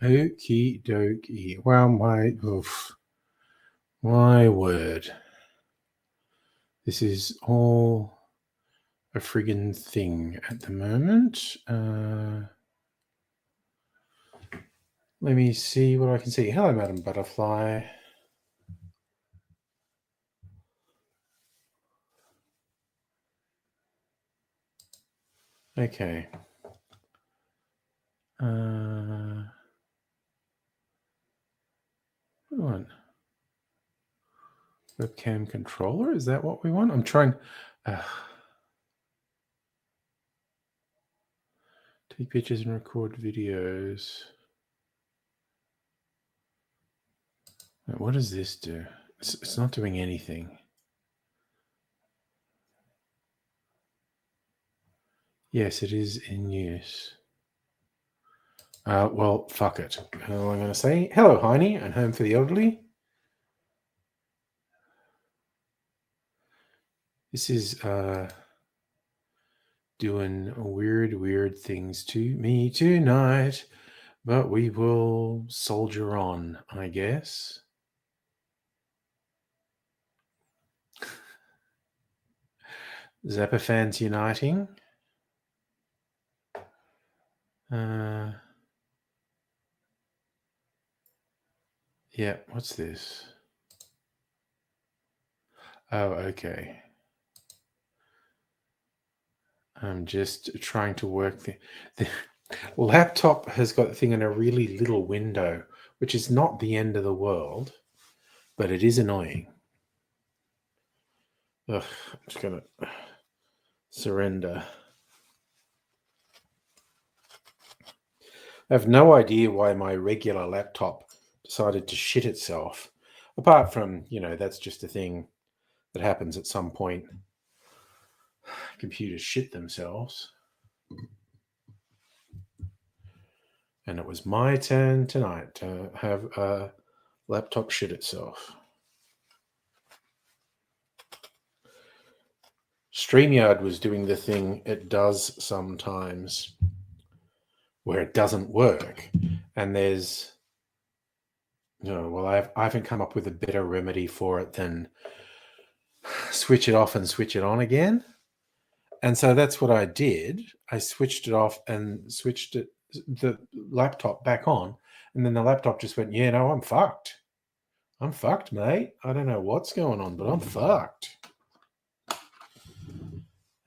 Okie dokie. Well, my word. This is all a friggin' thing at the moment. Let me see what I can see. Hello, Madam Butterfly. Okay. What do we want? Webcam controller? Is that what we want? I'm trying. Take pictures and record videos. What does this do? It's not doing anything. Yes, it is in use. Well, fuck it. All I'm going to say, hello, Heine, and Home for the Elderly. This is doing weird things to me tonight, but we will soldier on, I guess. Zappa fans uniting. Yeah, what's this? Oh, okay. I'm just trying to work the laptop has got the thing in a really little window, which is not the end of the world, but it is annoying. Ugh, I'm just going to surrender. I have no idea why my regular laptop decided to shit itself, apart from, that's just a thing that happens at some point. Computers shit themselves. And it was my turn tonight to have a laptop shit itself. StreamYard was doing the thing it does sometimes where it doesn't work. And there's, I haven't come up with a better remedy for it than switch it off and switch it on again. And so that's what I did. I switched it off and switched the laptop back on. And then the laptop just went, I'm fucked. I'm fucked, mate. I don't know what's going on, but I'm fucked.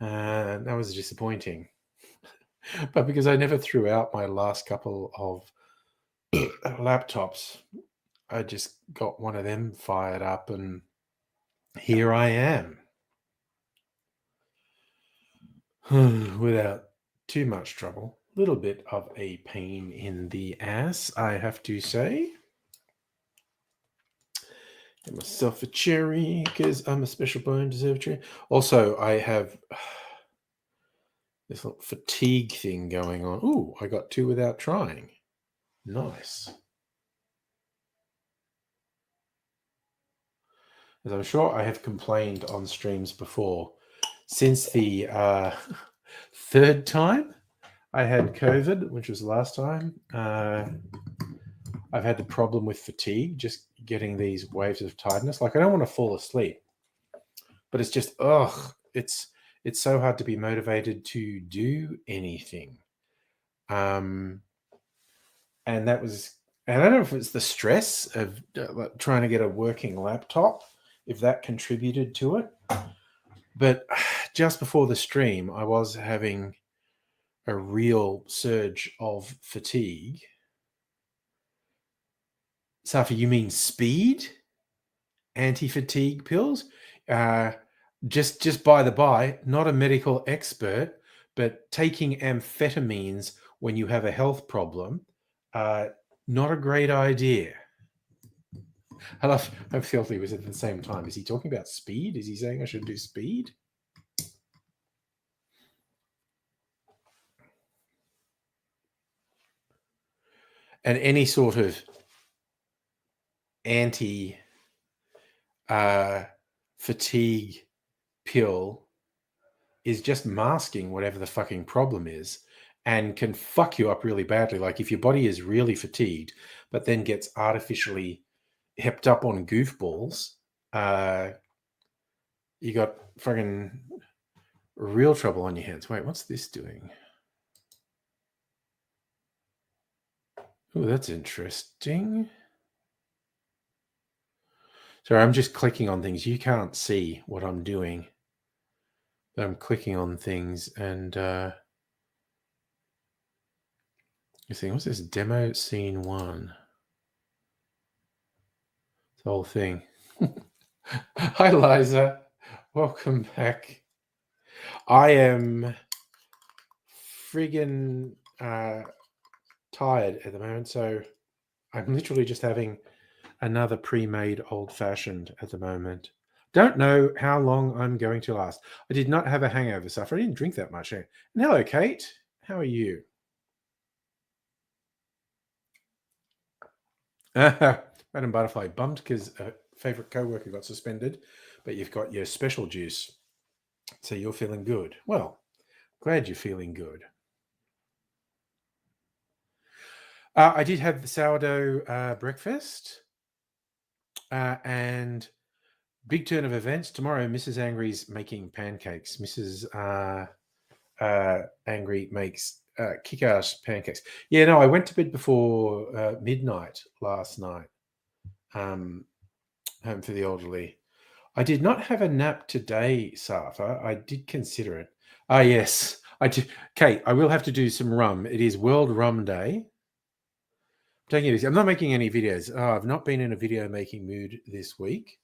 And that was disappointing. But because I never threw out my last couple of laptops, I just got one of them fired up and here I am. Without too much trouble. A little bit of a pain in the ass, I have to say. Get myself a cherry because I'm a special bone, deserve a cherry. Also, I have this little fatigue thing going on. Ooh, I got 2 without trying. Nice. As I'm sure I have complained on streams before, since the 3rd time I had COVID, which was last time, I've had the problem with fatigue, just getting these waves of tiredness. Like, I don't want to fall asleep, but it's just, it's so hard to be motivated to do anything. And that was, and I don't know if it's the stress of trying to get a working laptop, if that contributed to it. But just before the stream, I was having a real surge of fatigue. Safi, you mean speed? Anti-fatigue pills? Just by the by, not a medical expert, but taking amphetamines when you have a health problem Not a great idea. I love how Filthy was at the same time. Is he talking about speed? Is he saying I should do speed? And any sort of anti fatigue pill is just masking whatever the fucking problem is and can fuck you up really badly. Like if your body is really fatigued, but then gets artificially hepped up on goofballs, you got fucking real trouble on your hands. Wait, what's this doing? Oh, that's interesting. Sorry, I'm just clicking on things. You can't see what I'm doing. But I'm clicking on things and you're saying, what's this? Demo scene 1. The whole thing. Hi, Liza. Welcome back. I am friggin' tired at the moment, so I'm literally just having another pre-made old-fashioned at the moment. Don't know how long I'm going to last. I did not have a hangover, so I didn't drink that much. And hello, Kate. How are you? Madam Butterfly, bummed because a favourite co-worker got suspended, but you've got your special juice, so you're feeling good. Well, glad you're feeling good. I did have the sourdough breakfast and big turn of events. Tomorrow, Mrs. Angry's making pancakes. Mrs. Angry makes kick-ass pancakes. Yeah, no, I went to bed before midnight last night. Home for the elderly. I did not have a nap today, Safa. I did consider it. Ah, yes, I did. Kate, I will have to do some rum. It is World Rum Day. I'm taking it easy. I'm not making any videos. I've not been in a video making mood this week.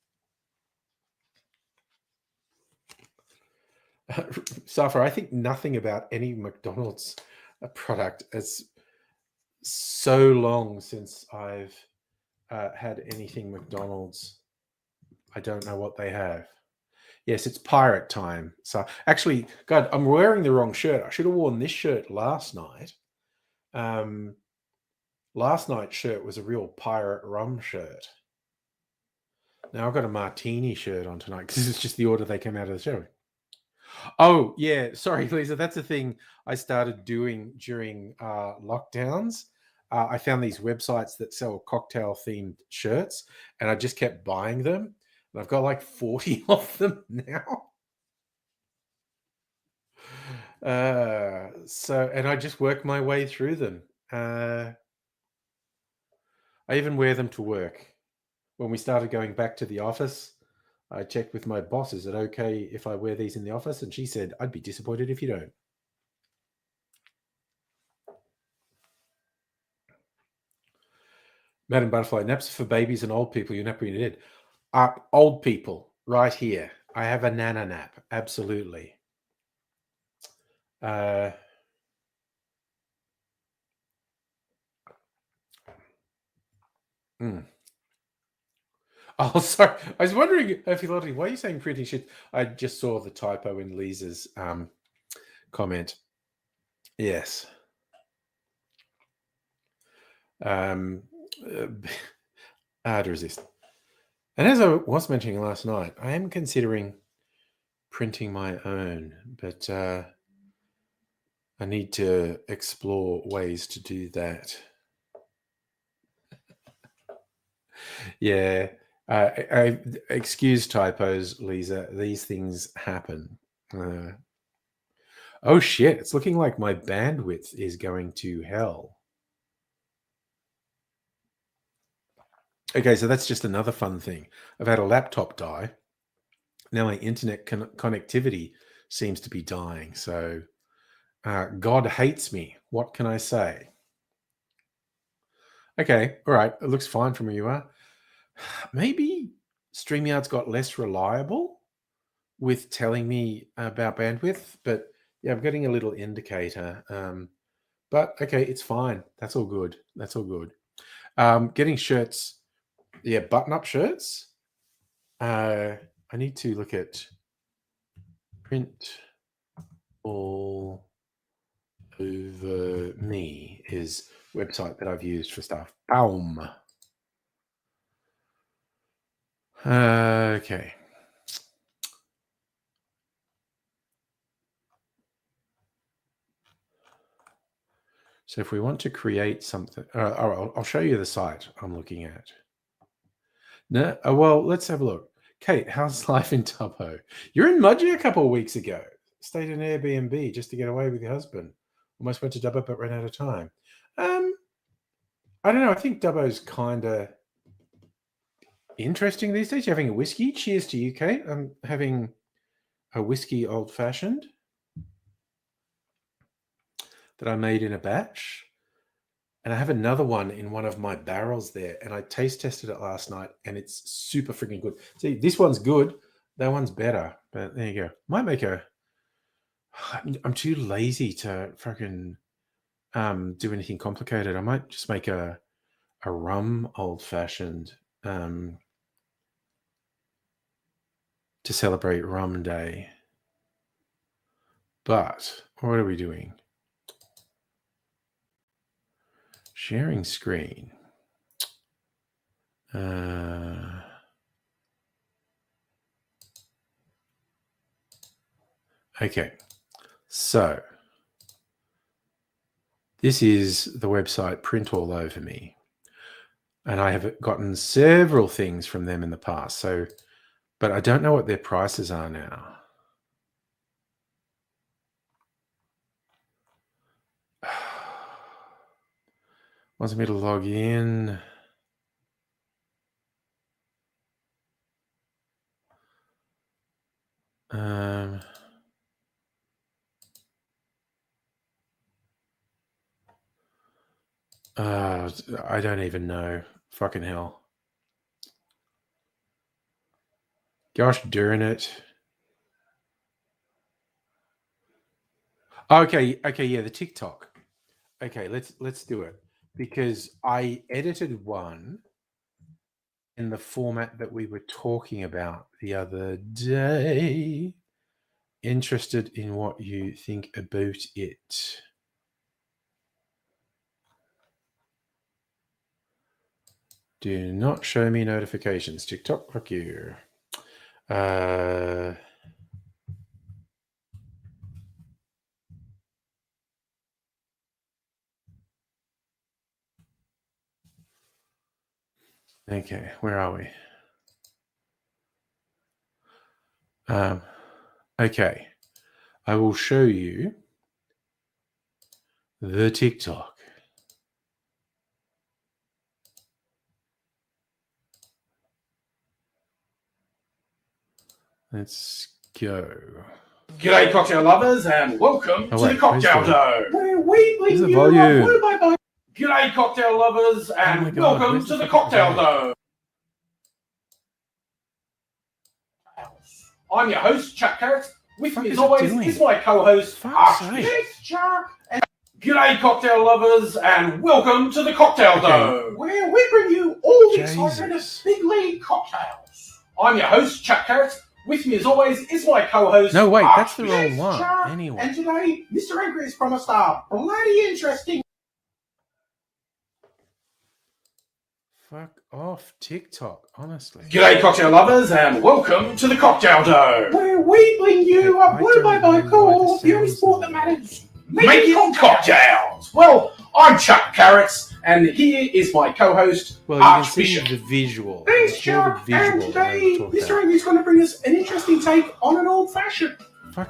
Safa, I think nothing about any McDonald's product. It's so long since I've had anything McDonald's. I don't know what they have. Yes, it's pirate time. So actually, God, I'm wearing the wrong shirt. I should have worn this shirt last night. Last night's shirt was a real pirate rum shirt. Now I've got a martini shirt on tonight because it's just the order they came out of the show. Oh, yeah. Sorry, Lisa. That's a thing I started doing during lockdowns. I found these websites that sell cocktail themed shirts and I just kept buying them. And I've got like 40 of them now. And I just work my way through them. I even wear them to work. When we started going back to the office, I checked with my boss, is it okay if I wear these in the office? And she said, I'd be disappointed if you don't. Madam Butterfly, naps for babies and old people. You nap when you're dead. Old people, right here. I have a nana nap. Absolutely. Oh, sorry. I was wondering, Philology, why are you saying printing shit? I just saw the typo in Lisa's comment. Yes. Hard to resist. And as I was mentioning last night, I am considering printing my own, but I need to explore ways to do that. Yeah. I excuse typos, Lisa. These things happen. Oh shit! It's looking like my bandwidth is going to hell. Okay, so that's just another fun thing. I've had a laptop die. Now my internet connectivity seems to be dying. So God hates me. What can I say? Okay, all right. It looks fine from where you are. Maybe StreamYard's got less reliable with telling me about bandwidth, but yeah, I'm getting a little indicator. But okay, it's fine. That's all good. That's all good. Getting shirts, button-up shirts. I need to look at Print All Over Me is website that I've used for stuff. Boom. Okay. So if we want to create something, I'll show you the site I'm looking at. No, well, let's have a look. Kate, how's life in Tuppo? You're in Mudgee a couple of weeks ago. Stayed in Airbnb just to get away with your husband. Almost went to Dubbo, but ran out of time. I don't know. I think Dubbo's kind of interesting these days. You're having a whiskey. Cheers to you, Kate. I'm having a whiskey old-fashioned that I made in a batch. And I have another one in one of my barrels there. And I taste tested it last night, and it's super freaking good. See, this one's good. That one's better. But there you go. Might make a... I'm too lazy to fucking do anything complicated. I might just make a rum old-fashioned to celebrate Rum Day. But what are we doing? Sharing screen. Okay, so this is the website Print All Over Me, and I have gotten several things from them in the past. So, but I don't know what their prices are now. Wants me to log in. I don't even know. Fucking hell. Gosh darn it. Okay, yeah, the TikTok. Okay, let's do it. Because I edited one in the format that we were talking about the other day. Interested in what you think about it. Do not show me notifications. TikTok, fuck you. Okay, where are we? Okay, I will show you the TikTok. Let's go. G'day, cocktail lovers, and welcome to the Cocktail Dough, where we bring you a word by word. G'day, cocktail lovers, and welcome to the Cocktail Dough. I'm your host, Chuck Carrot. With me, as always, is my co-host, Architect Chuck. G'day, cocktail lovers, and welcome to the Cocktail Dough, where we bring you all the excitement of big league cocktails. I'm your host, Chuck Carrot. With me, as always, is my co-host. No, wait, that's the wrong one. Anyway. And today, Mr. Angry has promised a bloody interesting. Fuck off, TikTok, honestly. G'day, cocktail lovers, and welcome to the Cocktail Dough, where we bring you a word-by-word call, the only sport that matters, making cocktails. Well, I'm Chuck Carrots, and here is my co-host, well, you Archbishop. can see the visual. Thanks, Chuck. And today, Mr. Angry's going to bring us an interesting take on an old-fashioned.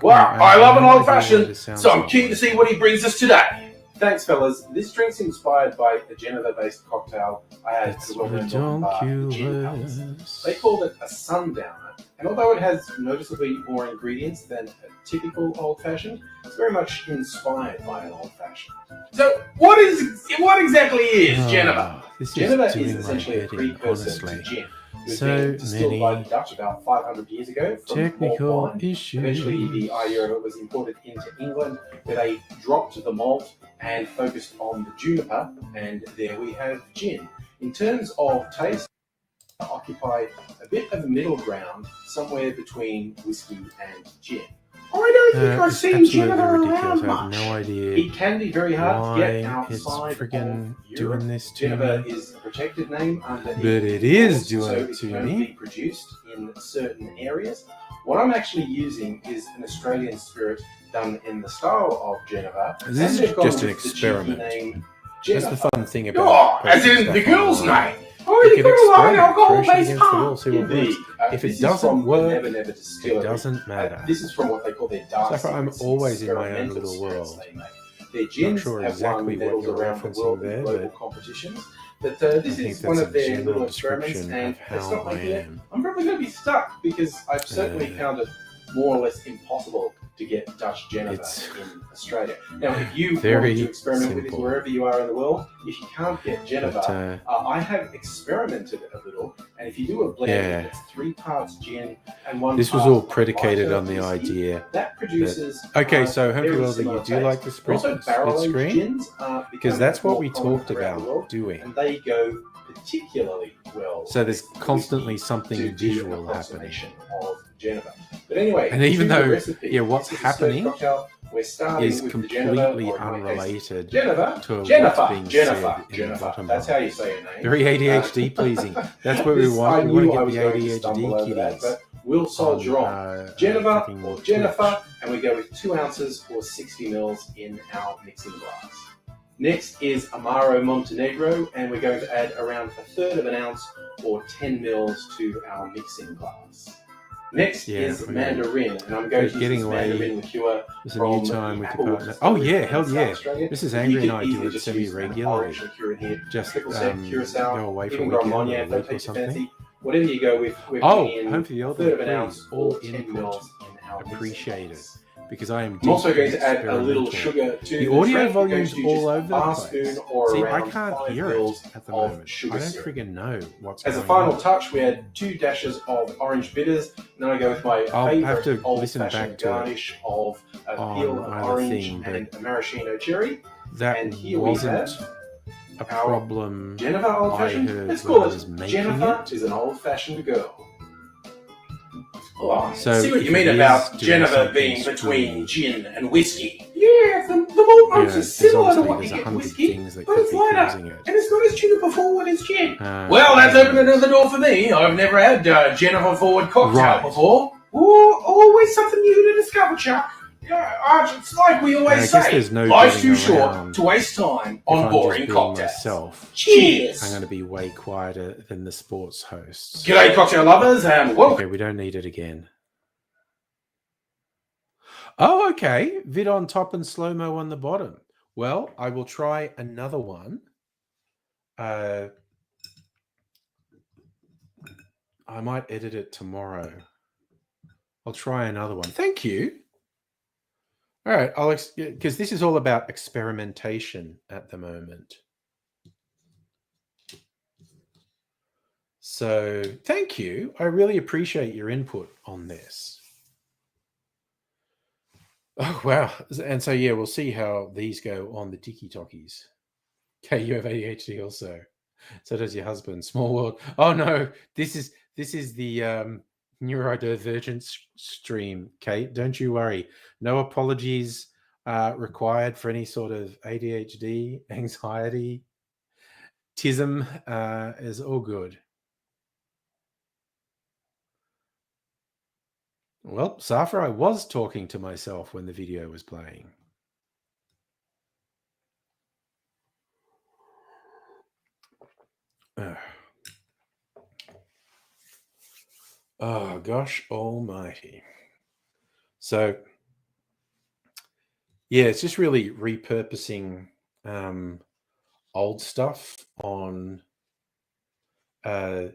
Well, I love an old-fashioned, so I'm keen to see what he brings us today. Thanks, fellas. This drink's inspired by a Geneva-based cocktail I had at the well-known bar, the Gin Palace. They called it a sundowner, and although it has noticeably more ingredients than a typical old-fashioned, it's very much inspired by an old-fashioned. So, what exactly is Geneva? Geneva is essentially a precursor to gin. It was distilled by the Dutch about 500 years ago from technical malt wine. issues. Eventually, the idea of it was imported into England, where they dropped the malt and focused on the juniper, and there we have gin. In terms of taste, I occupy a bit of a middle ground, somewhere between whiskey and gin. I don't think I've seen Jennifer around much. I have no idea. It can be very hard to get outside it's friggin' of doing this to Jennifer me. is a protected name under But it is doing it to so it can only be produced in certain areas. What I'm actually using is an Australian spirit done in the style of Jennifer. This is just an experiment. That's the fun thing about as in the girl's name. Oh, you got a line alcohol-based pump. If it doesn't work, it doesn't matter. This is from what they call their dark. So I'm always in my own little world. Their gins sure have exactly won medals what you're around the referencing world there, in global but competitions. But this is one of their little experiments, and it's not making it. I'm probably going to be stuck because I've certainly found it more or less impossible to get Dutch Jennifer in Australia. Now, if you want to experiment with it wherever you are in the world, if you can't get Jennifer, I have experimented a little, and if you do a blend, it's 3 parts gin and 1 This was all predicated on the idea that produces. Okay, so Humphrey Wilder, you do like the split screen? Because that's what we talked about doing. And they go particularly well. So there's constantly something visual happening. Of Jennifer. But anyway, and even though recipe, what's happening is completely unrelated to what's being said in the bottom. That's how you say your name. Very ADHD pleasing. That's what we want. We want to get the ADHD kiddies. But we'll solve wrong. Jennifer, and we go with 2 ounces or 60 mils in our mixing glass. Next is Amaro Montenegro, and we're going to add around 1/3 of an ounce or 10 mils to our mixing glass. Next is Mandarin, and I'm going to use Mandarin liqueur from time with your partner. Oh yeah, hell yeah! Mrs. Angry and I do it semi-regularly. Just go away for a weekend or a week or something. Whatever you go with. Home for the elderly, please. All input appreciated. Because I am. I'm also going to add a little sugar to the audio volume's all over the place. See, I can't hear it at the moment. I don't friggin' know what's going on. As a final touch, we add 2 dashes of orange bitters. And then I go with my favourite old-fashioned garnish of peeled orange and a maraschino cherry. That wasn't a problem. Jennifer old-fashioned. Let's call it Jennifer is an old-fashioned girl. Oh, so see what you mean about Jennifer being between gin and whiskey. Yeah, the malt notes are similar to what you get in whiskey, but it's lighter, and it's not as juniper when it's gin. Well, that's opened another door for me. I've never had Jennifer forward cocktail before. Always something new to discover, Chuck. It's like we always say, life's too short to waste time on boring cocktails. Cheers! I'm going to be way quieter than the sports hosts. G'day, cocktail lovers, and welcome. Okay, we don't need it again. Oh, okay. Vid on top and slow-mo on the bottom. Well, I will try another one. I might edit it tomorrow. I'll try another one. Thank you. All right, Alex, because this is all about experimentation at the moment. So thank you. I really appreciate your input on this. Oh, wow. And so, yeah, we'll see how these go on the tiki-talkies. Okay, you have ADHD also. So does your husband. Small world. Oh, no, this is the neurodivergent stream, Kate. Don't you worry. No apologies required for any sort of ADHD, anxiety, tism is all good. Well, Safra, I was talking to myself when the video was playing. Oh, gosh almighty. So, yeah, it's just really repurposing old stuff on the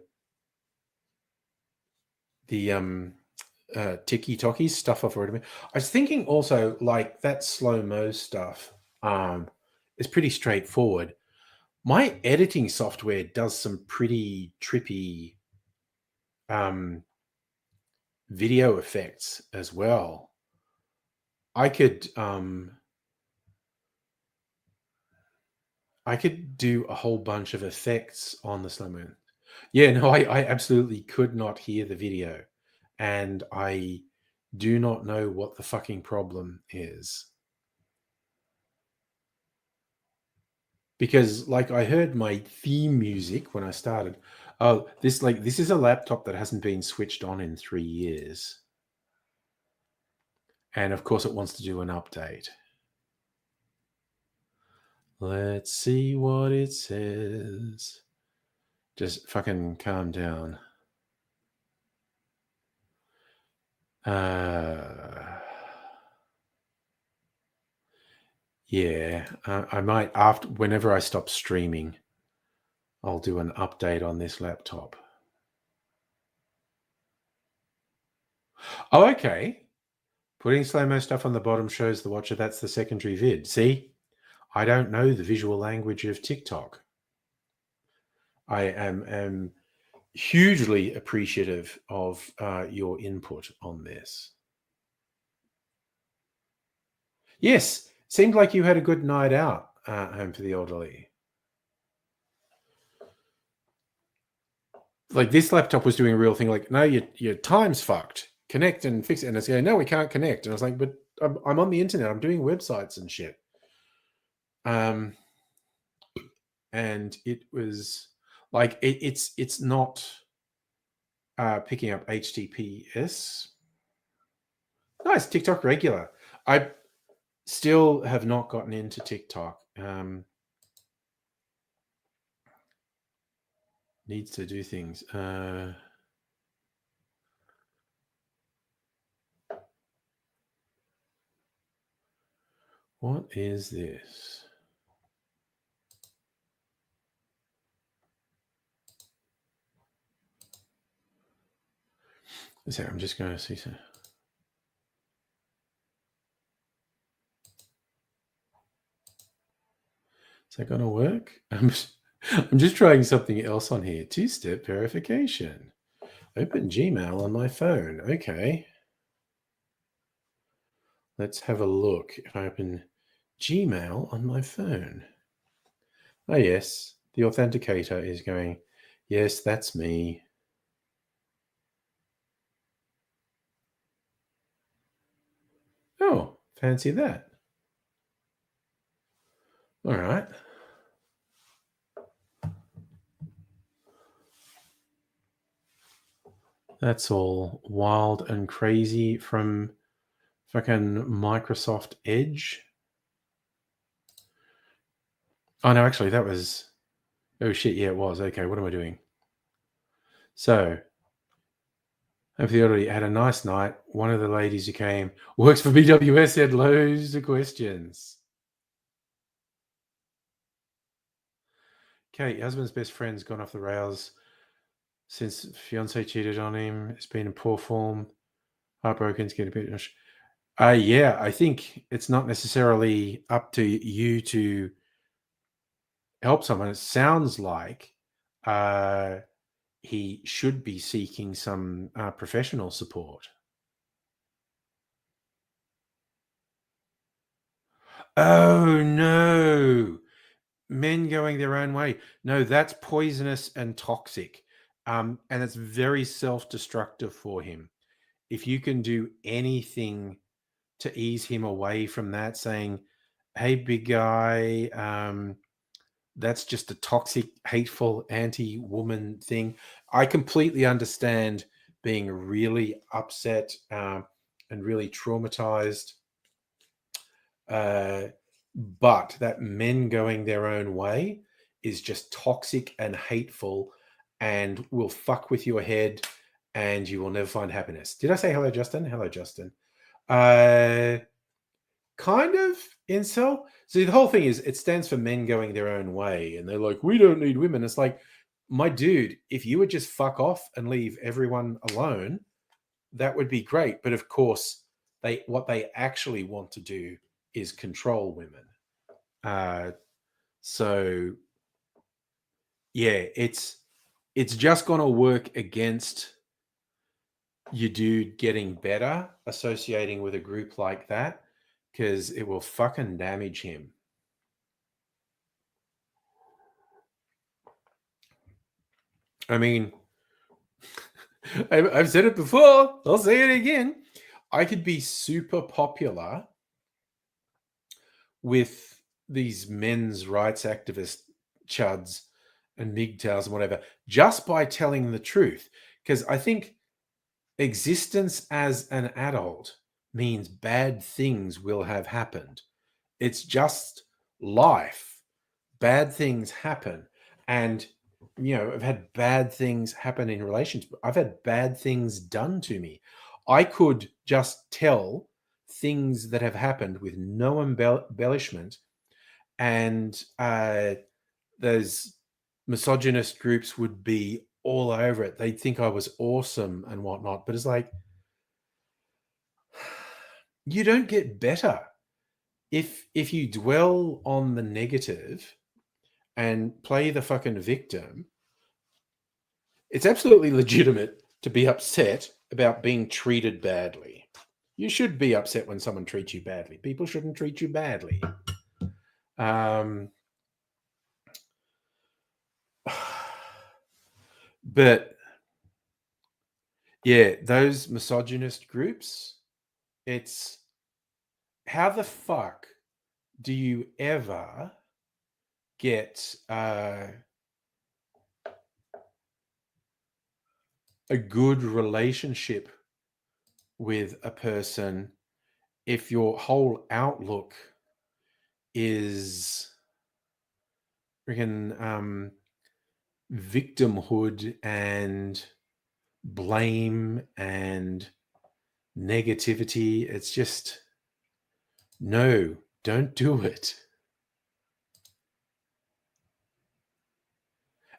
tiki-talkies stuff I've already made. I was thinking also, like, that slow-mo stuff is pretty straightforward. My editing software does some pretty trippy video effects as well. I could I could do a whole bunch of effects on the slow moon. Yeah, no, I absolutely could not hear the video. And I do not know what the fucking problem is. Because like I heard my theme music when I started. Oh, this is a laptop that hasn't been switched on in 3 years. And of course it wants to do an update. Let's see what it says. Just fucking calm down. Yeah, I might, after whenever I stop streaming, I'll do an update on this laptop. Oh, okay. Putting slow-mo stuff on the bottom shows the watcher. That's the secondary vid. See? I don't know the visual language of TikTok. I am hugely appreciative of your input on this. Yes, seemed like you had a good night out home for the elderly. Like this laptop was doing a real thing. Like, no, your time's fucked. Connect and fix it. And it's going, no, we can't connect. And I was like, but I'm on the internet. I'm doing websites and shit. And it was like it's not picking up HTTPS. Nice, TikTok regular. I still have not gotten into TikTok. Needs to do things. What is this? So I'm just going to see. Is that going to work? I'm just trying something else on here. Two-step verification. Open Gmail on my phone. Okay. Let's have a look. If I open Gmail on my phone. Oh, yes. The authenticator is going, yes, that's me. Oh, fancy that. All right. That's all wild and crazy from fucking Microsoft Edge. Oh, no, actually, that was... Oh, shit, yeah, it was. Okay, what am I doing? So, hope the elderly had a nice night. One of the ladies who came, works for BWS, had loads of questions. Okay, husband's best friend's gone off the rails since fiance cheated on him. It's been in poor form. Heartbroken, it's getting a bit... Yeah, I think it's not necessarily up to you to help someone. It sounds like he should be seeking some professional support. Oh, no. Men going their own way. No, that's poisonous and toxic. And it's very self-destructive for him. If you can do anything to ease him away from that, saying, hey, big guy, that's just a toxic, hateful, anti-woman thing. I completely understand being really upset and really traumatized. But that men going their own way is just toxic and hateful and will fuck with your head and you will never find happiness. Did I say hello, Justin? Hello, Justin. Kind of incel. So the whole thing is it stands for men going their own way. And they're like, we don't need women. It's like, my dude, if you would just fuck off and leave everyone alone, that would be great. But of course, what they actually want to do is control women. So yeah, it's just going to work against your dude getting better associating with a group like that, because it will fucking damage him. I mean, I've said it before. I'll say it again. I could be super popular with these men's rights activist chuds and MGTOWs and whatever just by telling the truth. Because I think existence as an adult means bad things will have happened. It's just life. Bad things happen. And, I've had bad things happen in relationships. I've had bad things done to me. I could just tell things that have happened with no embellishment. And those misogynist groups would be all over it. They'd think I was awesome and whatnot. But it's like, you don't get better if you dwell on the negative and play the fucking victim. It's absolutely legitimate to be upset about being treated badly. You should be upset when someone treats you badly. People shouldn't treat you badly. But yeah, those misogynist groups, it's how the fuck do you ever get a good relationship with a person if your whole outlook is freaking victimhood and blame and negativity? It's just, no, don't do it.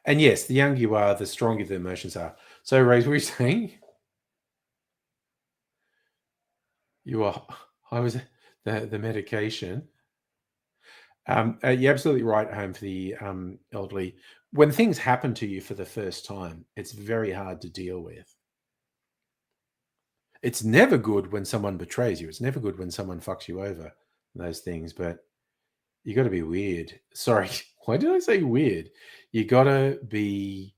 And yes, the younger you are, the stronger the emotions are. So, Ray, what were you saying? I was the medication. You're absolutely right, home for the elderly. When things happen to you for the first time, it's very hard to deal with. It's never good when someone betrays you. It's never good when someone fucks you over, those things. But you got to be weird. Sorry, why did I say weird? You got to be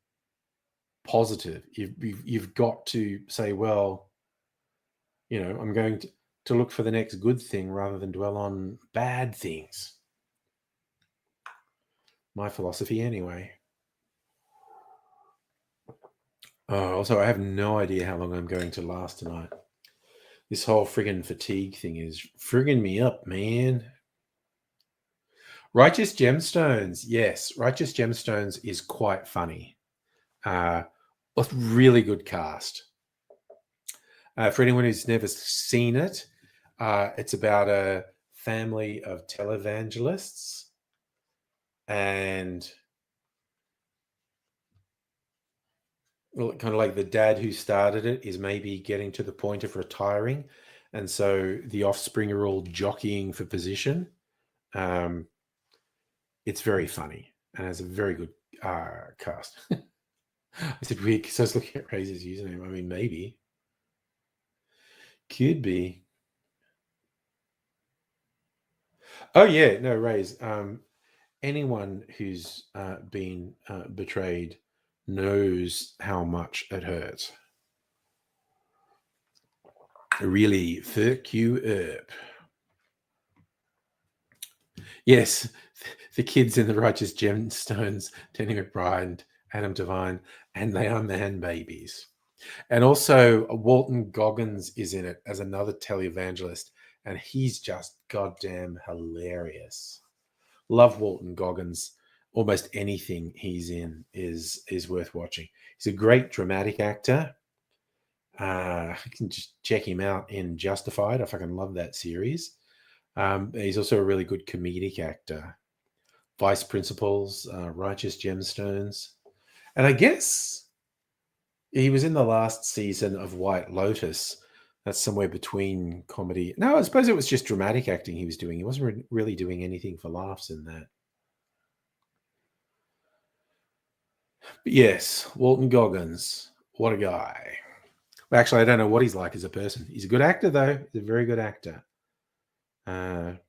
positive. You've got to say, well, I'm going to look for the next good thing rather than dwell on bad things. My philosophy, anyway. Also, I have no idea how long I'm going to last tonight. This whole friggin' fatigue thing is friggin' me up, man. Righteous Gemstones. Yes, Righteous Gemstones is quite funny. A really good cast. For anyone who's never seen it, it's about a family of televangelists, and kind of like the dad who started it is maybe getting to the point of retiring, and so the offspring are all jockeying for position. It's very funny and has a very good cast. I said weird because I was looking at Razor's username. I mean, maybe. Could be. Oh, yeah. No, Raze. Anyone who's been betrayed knows how much it hurts. Really fuck you up. Yes, the kids in the Righteous Gemstones, Danny McBride, Adam Devine, and they are man babies. And also Walton Goggins is in it as another televangelist, and he's just goddamn hilarious. Love Walton Goggins. Almost anything he's in is worth watching. He's a great dramatic actor. You can just check him out in Justified. I fucking love that series. He's also a really good comedic actor. Vice Principals, Righteous Gemstones. And I guess he was in the last season of White Lotus. That's somewhere between comedy. No, I suppose it was just dramatic acting he was doing. He wasn't really doing anything for laughs in that. But yes, Walton Goggins. What a guy. Well, actually, I don't know what he's like as a person. He's a good actor, though. He's a very good actor. And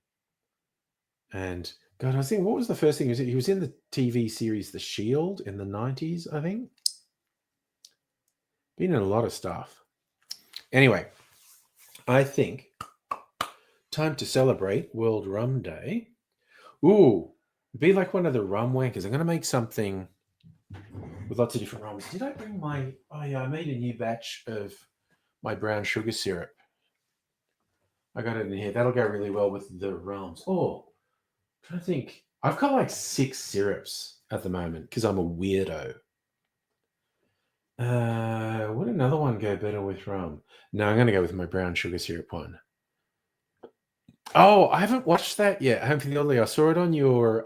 God, I was thinking, what was the first thing he was in? He was in the TV series The Shield in the 90s, I think. Been in a lot of stuff. Anyway, I think time to celebrate World Rum Day. Ooh, be like one of the rum wankers. I'm going to make something with lots of different rums. Did I bring my... Oh, yeah, I made a new batch of my brown sugar syrup. I got it in here. That'll go really well with the rums. Oh, I'm trying to think. I've got like 6 syrups at the moment because I'm a weirdo. Would another one go better with rum? No, I'm going to go with my brown sugar syrup one. Oh, I haven't watched that yet. Hopefully, I saw it on your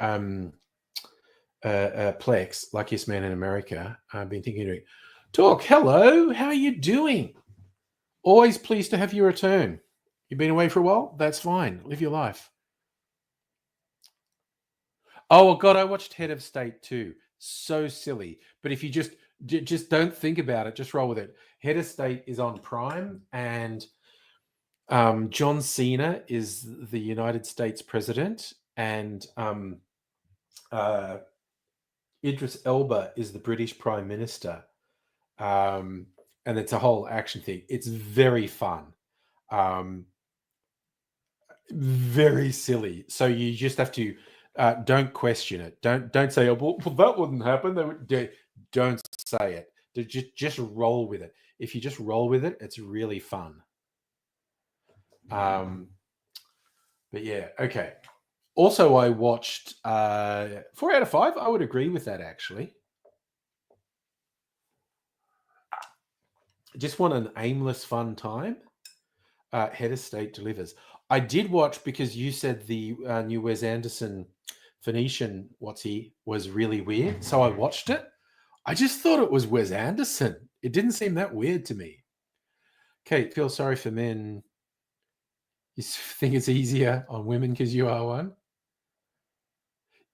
Plex, Luckiest Man in America. I've been thinking of it. Talk. Hello. How are you doing? Always pleased to have you return. You've been away for a while? That's fine. Live your life. Oh, God, I watched Head of State too. So silly. But if you just don't think about it, just roll with it. Head of State is on Prime, and John Cena is the United States president, and Idris Elba is the British Prime Minister. And it's a whole action thing. It's very fun. Very silly. So you just have to don't question it. Don't say, "Oh, well, that wouldn't happen." Don't say it. Just roll with it. If you just roll with it, it's really fun. But yeah, okay. Also, I watched 4 out of 5. I would agree with that, actually. Just want an aimless, fun time. Head of State delivers. I did watch because you said the new Wes Anderson Phoenician, was really weird. So I watched it. I just thought it was Wes Anderson. It didn't seem that weird to me. Kate, feel sorry for men. You think it's easier on women because you are one?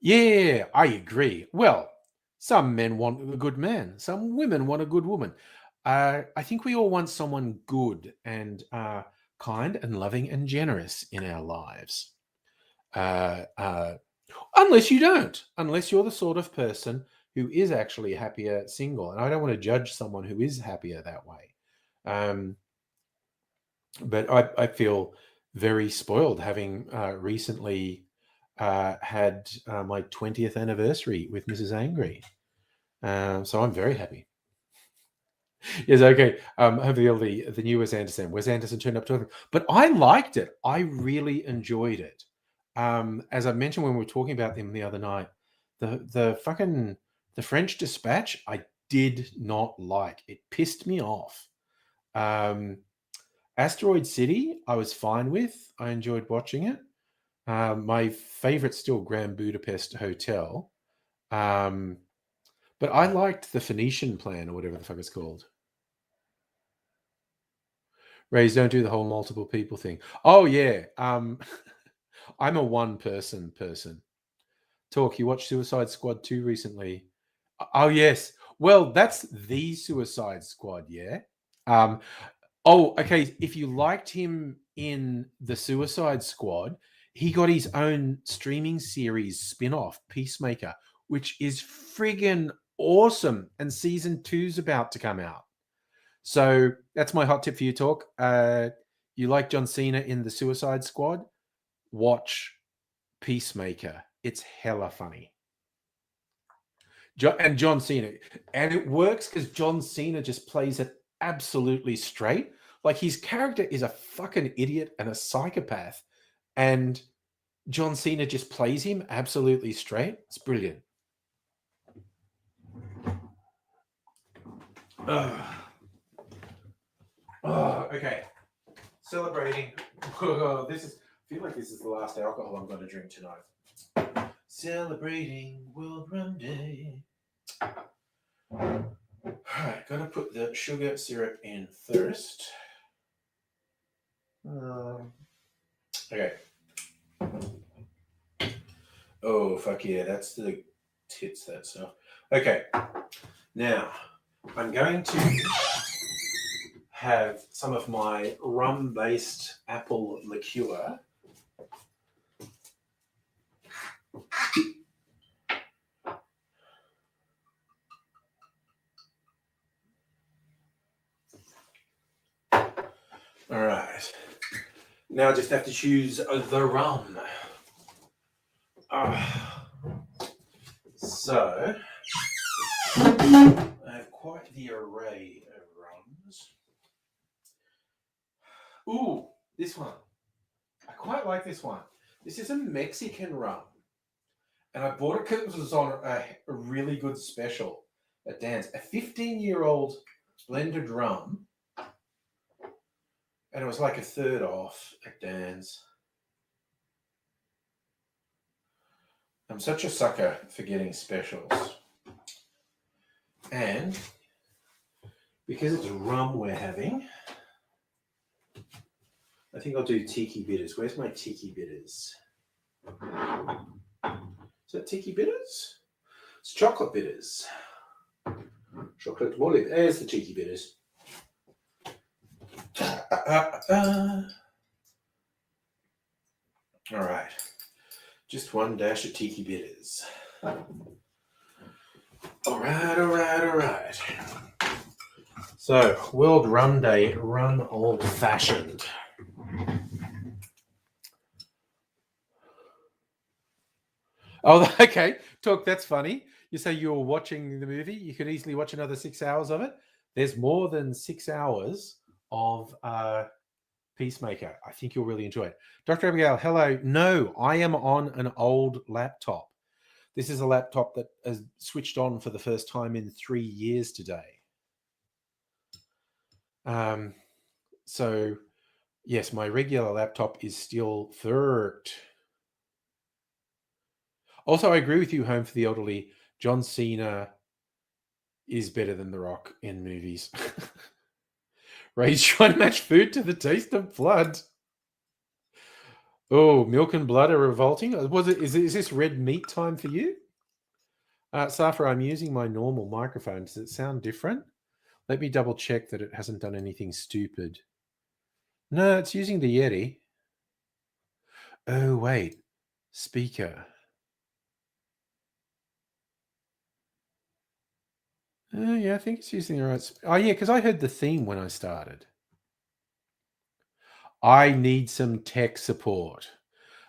Yeah, I agree. Well, some men want a good man. Some women want a good woman. I think we all want someone good and kind and loving and generous in our lives. Unless you don't. Unless you're the sort of person who is actually happier single. And I don't want to judge someone who is happier that way. But I feel very spoiled having recently had my 20th anniversary with Mrs. Angry. So I'm very happy. Yes, okay. Hopefully the new Wes Anderson turned up to it. But I liked it. I really enjoyed it. As I mentioned when we were talking about them the other night, the French Dispatch I did not like. It pissed me off. Asteroid City I was fine with. I enjoyed watching it. My favorite's still Grand Budapest Hotel. But I liked the Phoenician Plan or whatever the fuck it's called. Rays, don't do the whole multiple people thing. Oh yeah. I'm a one person. Talk, you watched Suicide Squad 2 recently. Oh yes. Well, that's the Suicide Squad, yeah. Okay. If you liked him in the Suicide Squad, he got his own streaming series spin-off, Peacemaker, which is friggin' awesome. And season 2's about to come out. So that's my hot tip for you, Talk. You like John Cena in the Suicide Squad? Watch Peacemaker. It's hella funny. And John Cena. And it works because John Cena just plays it absolutely straight. Like his character is a fucking idiot and a psychopath. And John Cena just plays him absolutely straight. It's brilliant. Okay. Celebrating. I feel like this is the last alcohol I'm going to drink tonight. Celebrating World Rum Day. Alright, gotta put the sugar syrup in first. Okay. Oh, fuck yeah, that's the tits, that stuff. Okay. Now, I'm going to have some of my rum-based apple liqueur. All right. Now I just have to choose the rum. So I have quite the array of rums. Ooh, this one. I quite like this one. This is a Mexican rum. And I bought it because it was on a really good special at Dan's. A 15-year-old blended rum. And it was like a third off at Dan's. I'm such a sucker for getting specials. And because it's rum we're having, I think I'll do tiki bitters. Where's my tiki bitters? Is that tiki bitters? It's chocolate bitters. Chocolate mole. There's the tiki bitters. All right. Just one dash of tiki bitters. All right. So, World Rum Day, rum old-fashioned. Oh, okay. Talk, that's funny. You say you were watching the movie. You could easily watch another 6 hours of it. There's more than 6 hours of Peacemaker. I think you'll really enjoy it. Dr. Abigail, hello. No, I am on an old laptop. This is a laptop that has switched on for the first time in 3 years today. So, yes, my regular laptop is still fucked. Also, I agree with you, Home for the Elderly. John Cena is better than The Rock in movies. Ray's trying to match food to the taste of blood. Oh, milk and blood are revolting. Is this red meat time for you? Safra, I'm using my normal microphone. Does it sound different? Let me double check that it hasn't done anything stupid. No, it's using the Yeti. Oh, wait. Speaker. Yeah, I think it's using the right... Oh, yeah, because I heard the theme when I started. I need some tech support.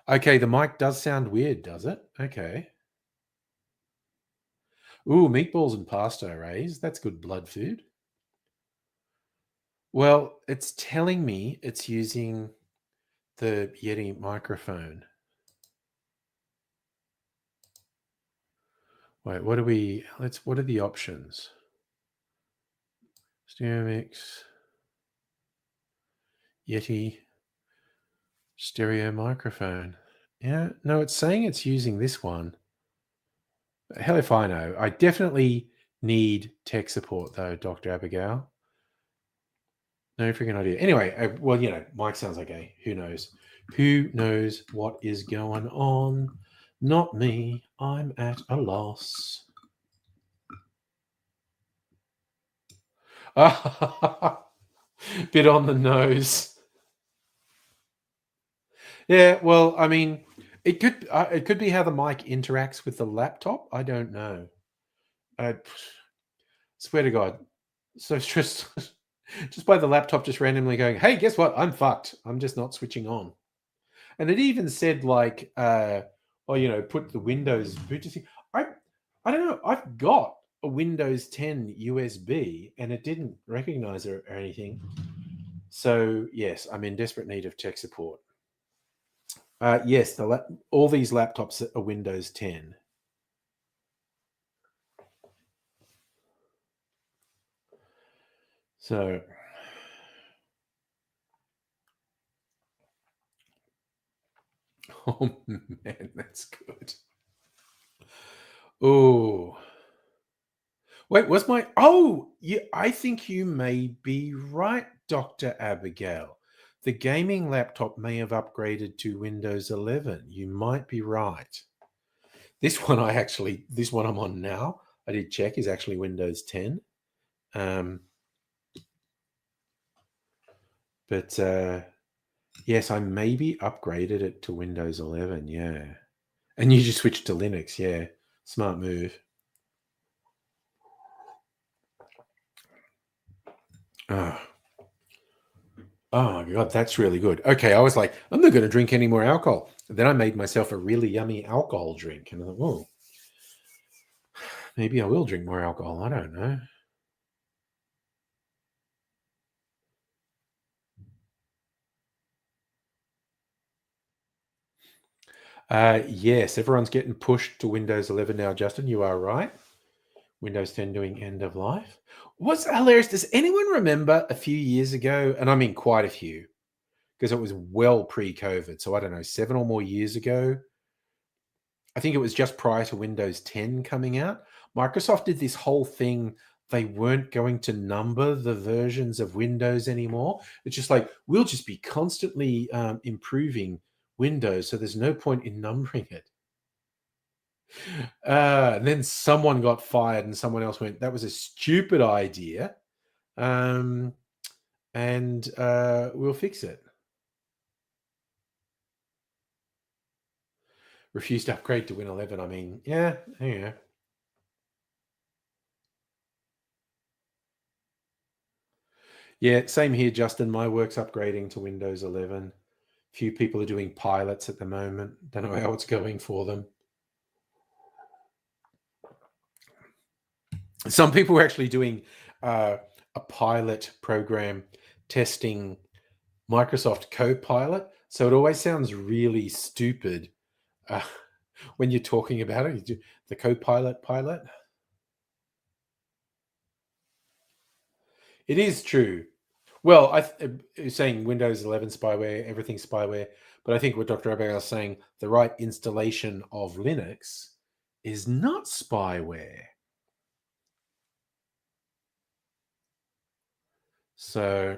Okay, the mic does sound weird, does it? Okay. Ooh, meatballs and pasta, Rays. That's good blood food. Well, it's telling me it's using the Yeti microphone. Wait, what are the options? Stereo mix, Yeti, stereo microphone. Yeah, no, it's saying it's using this one. Hell if I know. I definitely need tech support though, Dr. Abigail. No freaking idea. Anyway, well, Mike sounds okay. Who knows? Who knows what is going on? Not me. I'm at a loss. Bit on the nose. Yeah, well, I mean, it could be how the mic interacts with the laptop. I don't know. I swear to God. So just by the laptop just randomly going, hey, guess what? I'm fucked. I'm just not switching on. And it even said like, put the Windows boot. I don't know. I've got a Windows 10 USB and it didn't recognize it or anything. So yes, I'm in desperate need of tech support. Yes, all these laptops are Windows 10. So, oh man, that's good. Oh, wait, I think you may be right, Dr. Abigail. The gaming laptop may have upgraded to Windows 11. You might be right. This one I'm on now, I did check, is actually Windows 10. But yes, I maybe upgraded it to Windows 11, yeah. And you just switched to Linux, yeah. Smart move. Oh my God, that's really good. Okay, I was like, I'm not going to drink any more alcohol. Then I made myself a really yummy alcohol drink. And I thought, oh, maybe I will drink more alcohol. I don't know. Yes, everyone's getting pushed to Windows 11 now, Justin. You are right. Windows 10 doing end of life. What's hilarious? Does anyone remember a few years ago? And I mean quite a few, because it was well pre-COVID. So I don't know, 7 or more years ago. I think it was just prior to Windows 10 coming out. Microsoft did this whole thing. They weren't going to number the versions of Windows anymore. It's just like, we'll just be constantly improving Windows. So there's no point in numbering it. And then someone got fired and someone else went, that was a stupid idea. And we'll fix it. Refused to upgrade to Win 11. I mean, yeah. Yeah, same here, Justin. My work's upgrading to Windows 11. Few people are doing pilots at the moment. Don't know how it's going for them. Some people are actually doing a pilot program testing Microsoft Copilot. So it always sounds really stupid when you're talking about it. The Copilot pilot. It is true. Well, saying Windows 11 spyware, everything's spyware, but I think what Dr. Abigail is saying, the right installation of Linux is not spyware. So,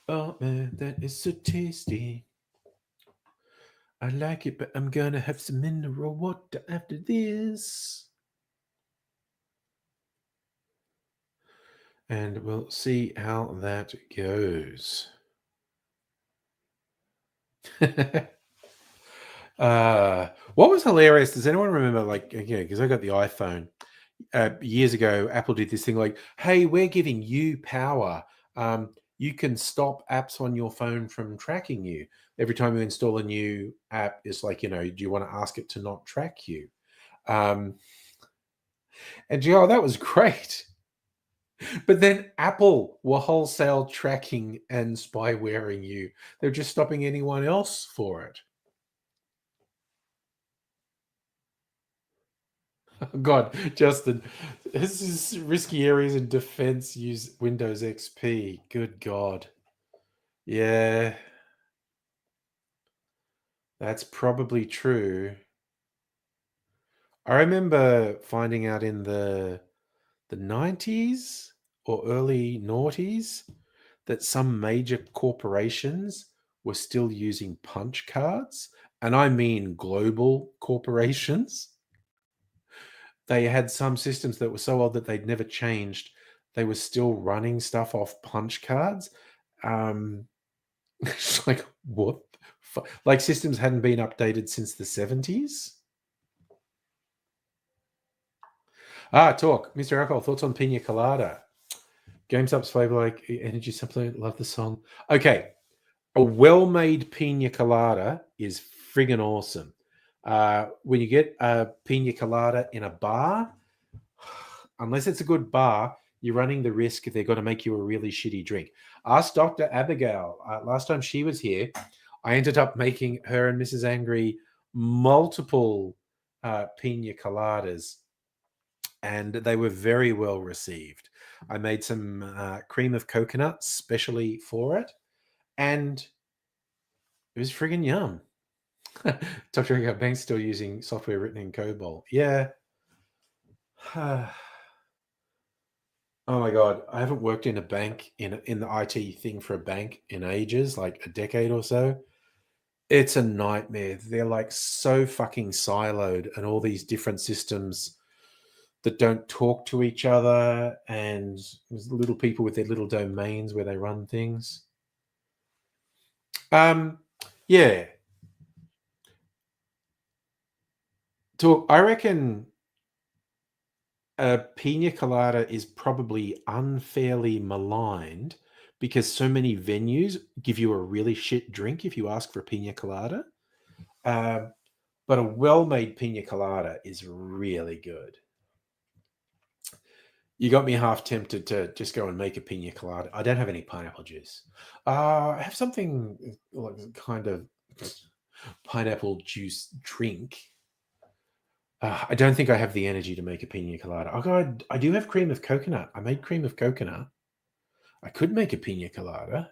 oh man, that is so tasty. I like it, but I'm gonna have some mineral water after this. And we'll see how that goes. What was hilarious? Does anyone remember? Like, because I got the iPhone years ago. Apple did this thing like, "Hey, we're giving you power. You can stop apps on your phone from tracking you. Every time you install a new app, it's like, do you want to ask it to not track you?" And that was great. But then Apple were wholesale tracking and spywaring you. They're just stopping anyone else for it. God, Justin, this is risky areas in defense use Windows XP. Good God. Yeah, that's probably true. I remember finding out in the 90s or early noughties that some major corporations were still using punch cards, and I mean global corporations. They had some systems that were so old that they'd never changed. They were still running stuff off punch cards. It's like, what? Like, systems hadn't been updated since the 70s. Talk. Mr. Alcohol, thoughts on Pina Colada? GameStop's flavor like energy supplement. Love the song. Okay. A well-made pina colada is friggin' awesome. When you get a pina colada in a bar, unless it's a good bar, you're running the risk they're going to make you a really shitty drink. Ask Dr. Abigail. Last time she was here, I ended up making her and Mrs. Angry multiple pina coladas, and they were very well received. I made some cream of coconut specially for it, and it was friggin' yum. Dr. Abigail Bank's still using software written in COBOL. Yeah. Oh my God, I haven't worked in a bank in the IT thing for a bank in ages, like a decade or so. It's a nightmare. They're like so fucking siloed, and all these different systems that don't talk to each other, and there's little people with their little domains where they run things. Yeah. I reckon Pina colada is probably unfairly maligned because so many venues give you a really shit drink if you ask for pina colada. But a well-made pina colada is really good. You got me half tempted to just go and make a pina colada. I don't have any pineapple juice. I have something like kind of pineapple juice drink. I don't think I have the energy to make a pina colada. Oh God, I do have cream of coconut. I made cream of coconut. I could make a pina colada.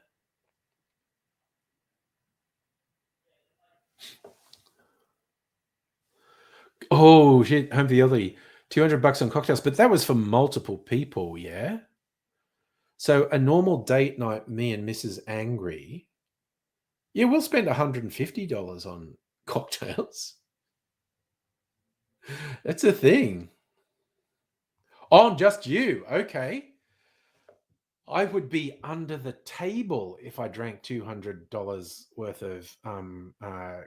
Oh shit, home for the elderly. $200 on cocktails, but that was for multiple people, yeah? So a normal date night, me and Mrs. Angry, yeah, we'll spend $150 on cocktails. That's a thing. Oh, just you. Okay. I would be under the table if I drank $200 worth of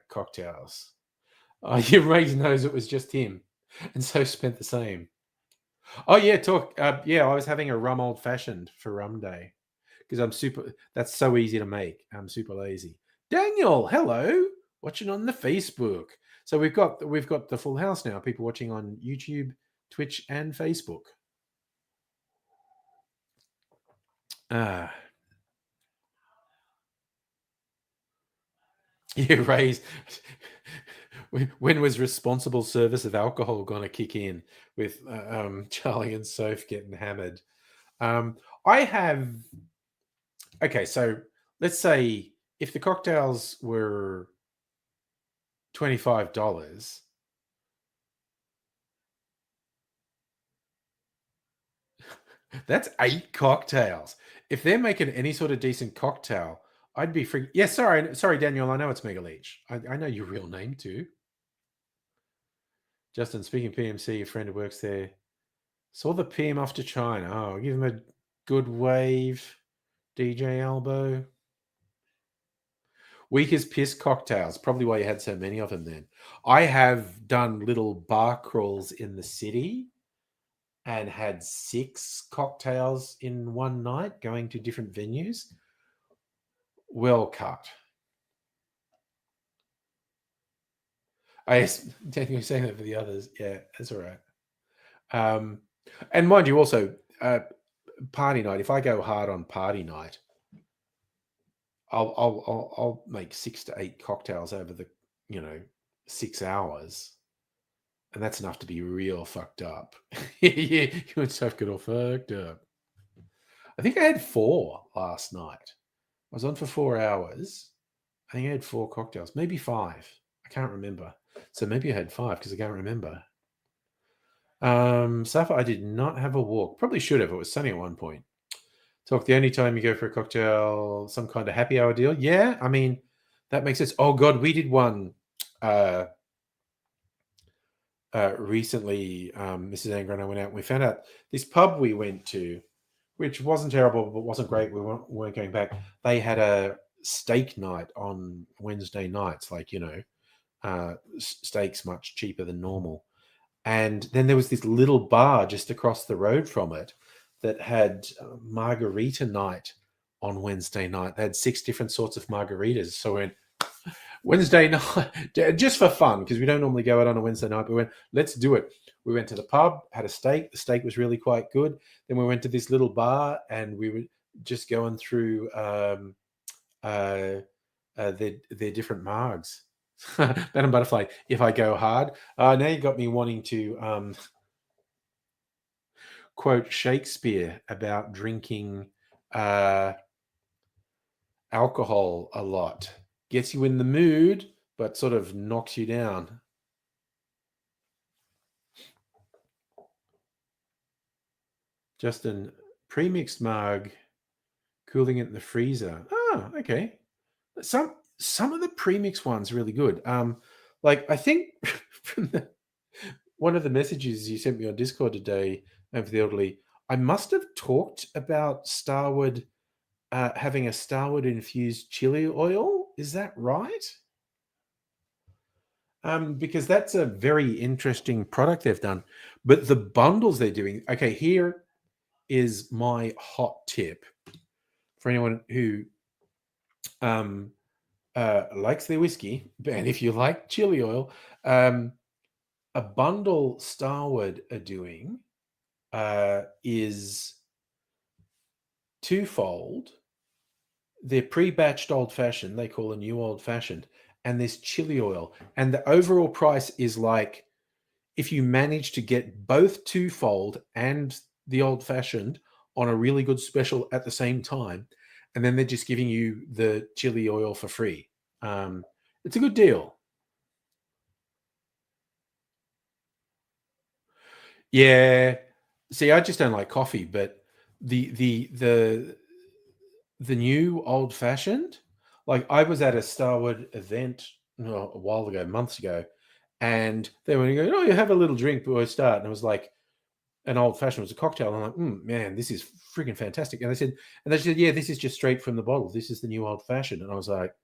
cocktails. Your mate knows it was just him, and so spent the same. Oh yeah, talk. Yeah, I was having a rum old fashioned for Rum Day because I'm super. That's so easy to make. I'm super lazy. Daniel, hello, watching on the Facebook. So we've got the full house now. People watching on YouTube, Twitch, and Facebook. Yeah, Ray's. When was responsible service of alcohol going to kick in with Charlie and Soph getting hammered? I have. Okay, so let's say if the cocktails were $25, that's 8 cocktails. If they're making any sort of decent cocktail, I'd be freaking. Yeah, sorry, Daniel. I know it's Mega Leech. I know your real name too. Justin, speaking PMC, a friend who works there, saw the PM off to China. Oh, give him a good wave, DJ Elbow. Weak as piss cocktails. Probably why you had so many of them then. I have done little bar crawls in the city and had 6 cocktails in one night going to different venues. Well cut. I think you're saying that for the others. Yeah, that's all right. And mind you, also party night. If I go hard on party night, I'll make 6 to 8 cocktails over the 6 hours, and that's enough to be real fucked up. Yeah, you and stuff get all fucked up. I think I had 4 last night. I was on for 4 hours. I think I had 4 cocktails, maybe 5. I can't remember. So maybe I had 5 because I can't remember. Safa, I did not have a walk. Probably should have. It was sunny at one point. Talk, the only time you go for a cocktail, some kind of happy hour deal. Yeah, I mean, that makes sense. Oh, God, we did one recently. Mrs. Anger and I went out and we found out this pub we went to, which wasn't terrible, but wasn't great. We weren't going back. They had a steak night on Wednesday nights, like, steaks much cheaper than normal. And then there was this little bar just across the road from it that had margarita night on Wednesday night. They had 6 different sorts of margaritas. So we went, Wednesday night, just for fun, because we don't normally go out on a Wednesday night, but we went, let's do it. We went to the pub, had a steak. The steak was really quite good. Then we went to this little bar and we were just going through their different margs. Ben and Butterfly, if I go hard. Now you got me wanting to quote Shakespeare about drinking alcohol a lot. Gets you in the mood, but sort of knocks you down. Justin, pre-mixed marg, cooling it in the freezer. Oh, okay. Some of the pre-mix ones are really good. Like I think from one of the messages you sent me on Discord today, and for the elderly, I must have talked about Starwood having a Starwood infused chili oil. Is that right? because that's a very interesting product they've done. But the bundles they're doing, okay, here is my hot tip for anyone who likes their whiskey, and if you like chili oil, a bundle Starwood are doing is twofold. They're pre-batched old-fashioned, they call a new old-fashioned, and there's chili oil. And the overall price is like, if you manage to get both twofold and the old-fashioned on a really good special at the same time, and then they're just giving you the chili oil for free. It's a good deal. Yeah. See, I just don't like coffee, but the new old fashioned, like I was at a Starwood event a while ago, months ago, and they were going, "Oh, you have a little drink before we start," and it was like an old fashioned, was a cocktail. And I'm like, man, this is freaking fantastic. And they said, yeah, this is just straight from the bottle. This is the new old fashioned. And I was like,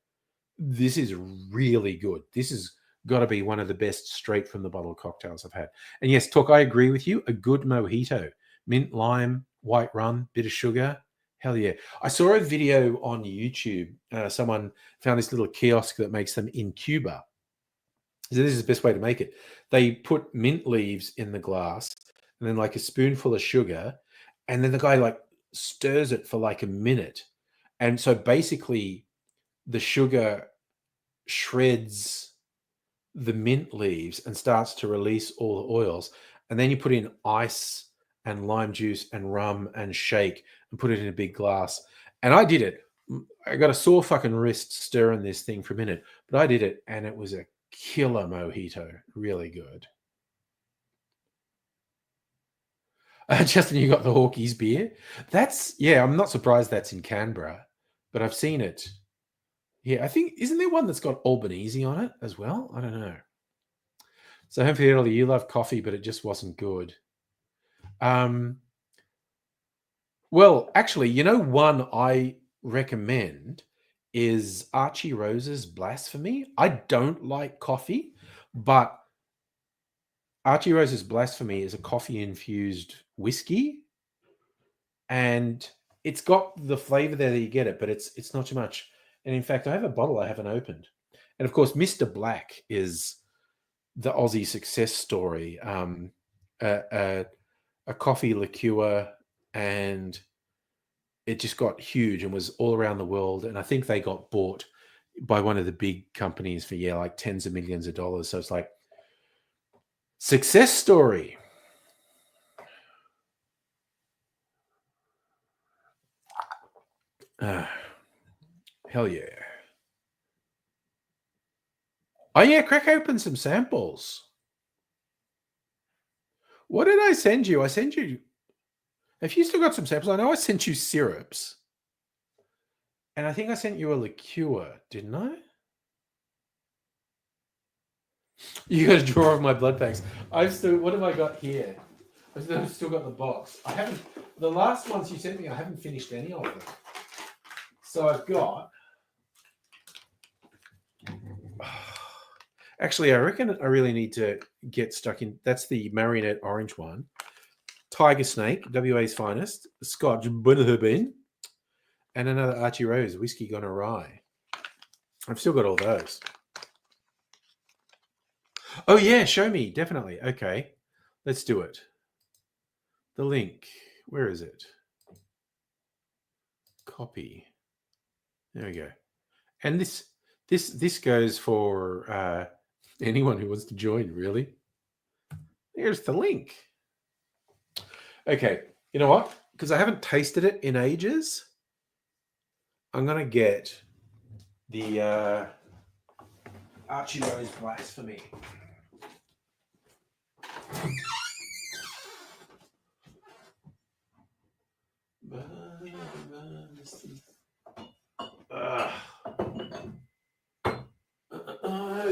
this is really good. This has got to be one of the best straight from the bottle cocktails I've had. And yes, Talk, I agree with you. A good mojito, mint, lime, white rum, bit of sugar. Hell yeah. I saw a video on YouTube. Someone found this little kiosk that makes them in Cuba. So this is the best way to make it. They put mint leaves in the glass and then like a spoonful of sugar. And then the guy like stirs it for like a minute. And so basically the sugar shreds the mint leaves and starts to release all the oils. And then you put in ice and lime juice and rum and shake and put it in a big glass. And I did it. I got a sore fucking wrist stirring this thing for a minute, but I did it and it was a killer mojito. Really good. Justin, you got the Hawkeye's beer? I'm not surprised that's in Canberra, but I've seen it. Yeah, I think, isn't there one that's got Albanese on it as well? I don't know. So hopefully, Italy, you love coffee, but it just wasn't good. Well, actually, one I recommend is Archie Rose's Blasphemy. I don't like coffee, but Archie Rose's Blasphemy is a coffee-infused whiskey, and it's got the flavor there that you get it, but it's not too much. And in fact, I have a bottle I haven't opened. And of course, Mr. Black is the Aussie success story. A coffee liqueur, and it just got huge and was all around the world. And I think they got bought by one of the big companies for, like tens of millions of dollars. So it's like, success story. Hell yeah. Oh yeah, crack open some samples. What did I send you? Have you still got some samples? I know I sent you syrups. And I think I sent you a liqueur, didn't I? You got a drawer of my blood bags. What have I got here? I've still got the box. The last ones you sent me, I haven't finished any of them. So I've got, actually, I reckon I really need to get stuck in, that's the Marionette orange one. Tiger Snake, WA's finest, Scotch Bunnahabin, and another Archie Rose, Whiskey Gone Awry. I've still got all those. Oh yeah, show me, definitely. Okay, let's do it. The link, where is it? Copy. There we go. And this goes for anyone who wants to join, really. Here's the link. Okay, you know what? Because I haven't tasted it in ages, I'm going to get the Archie Rose Blasphemy.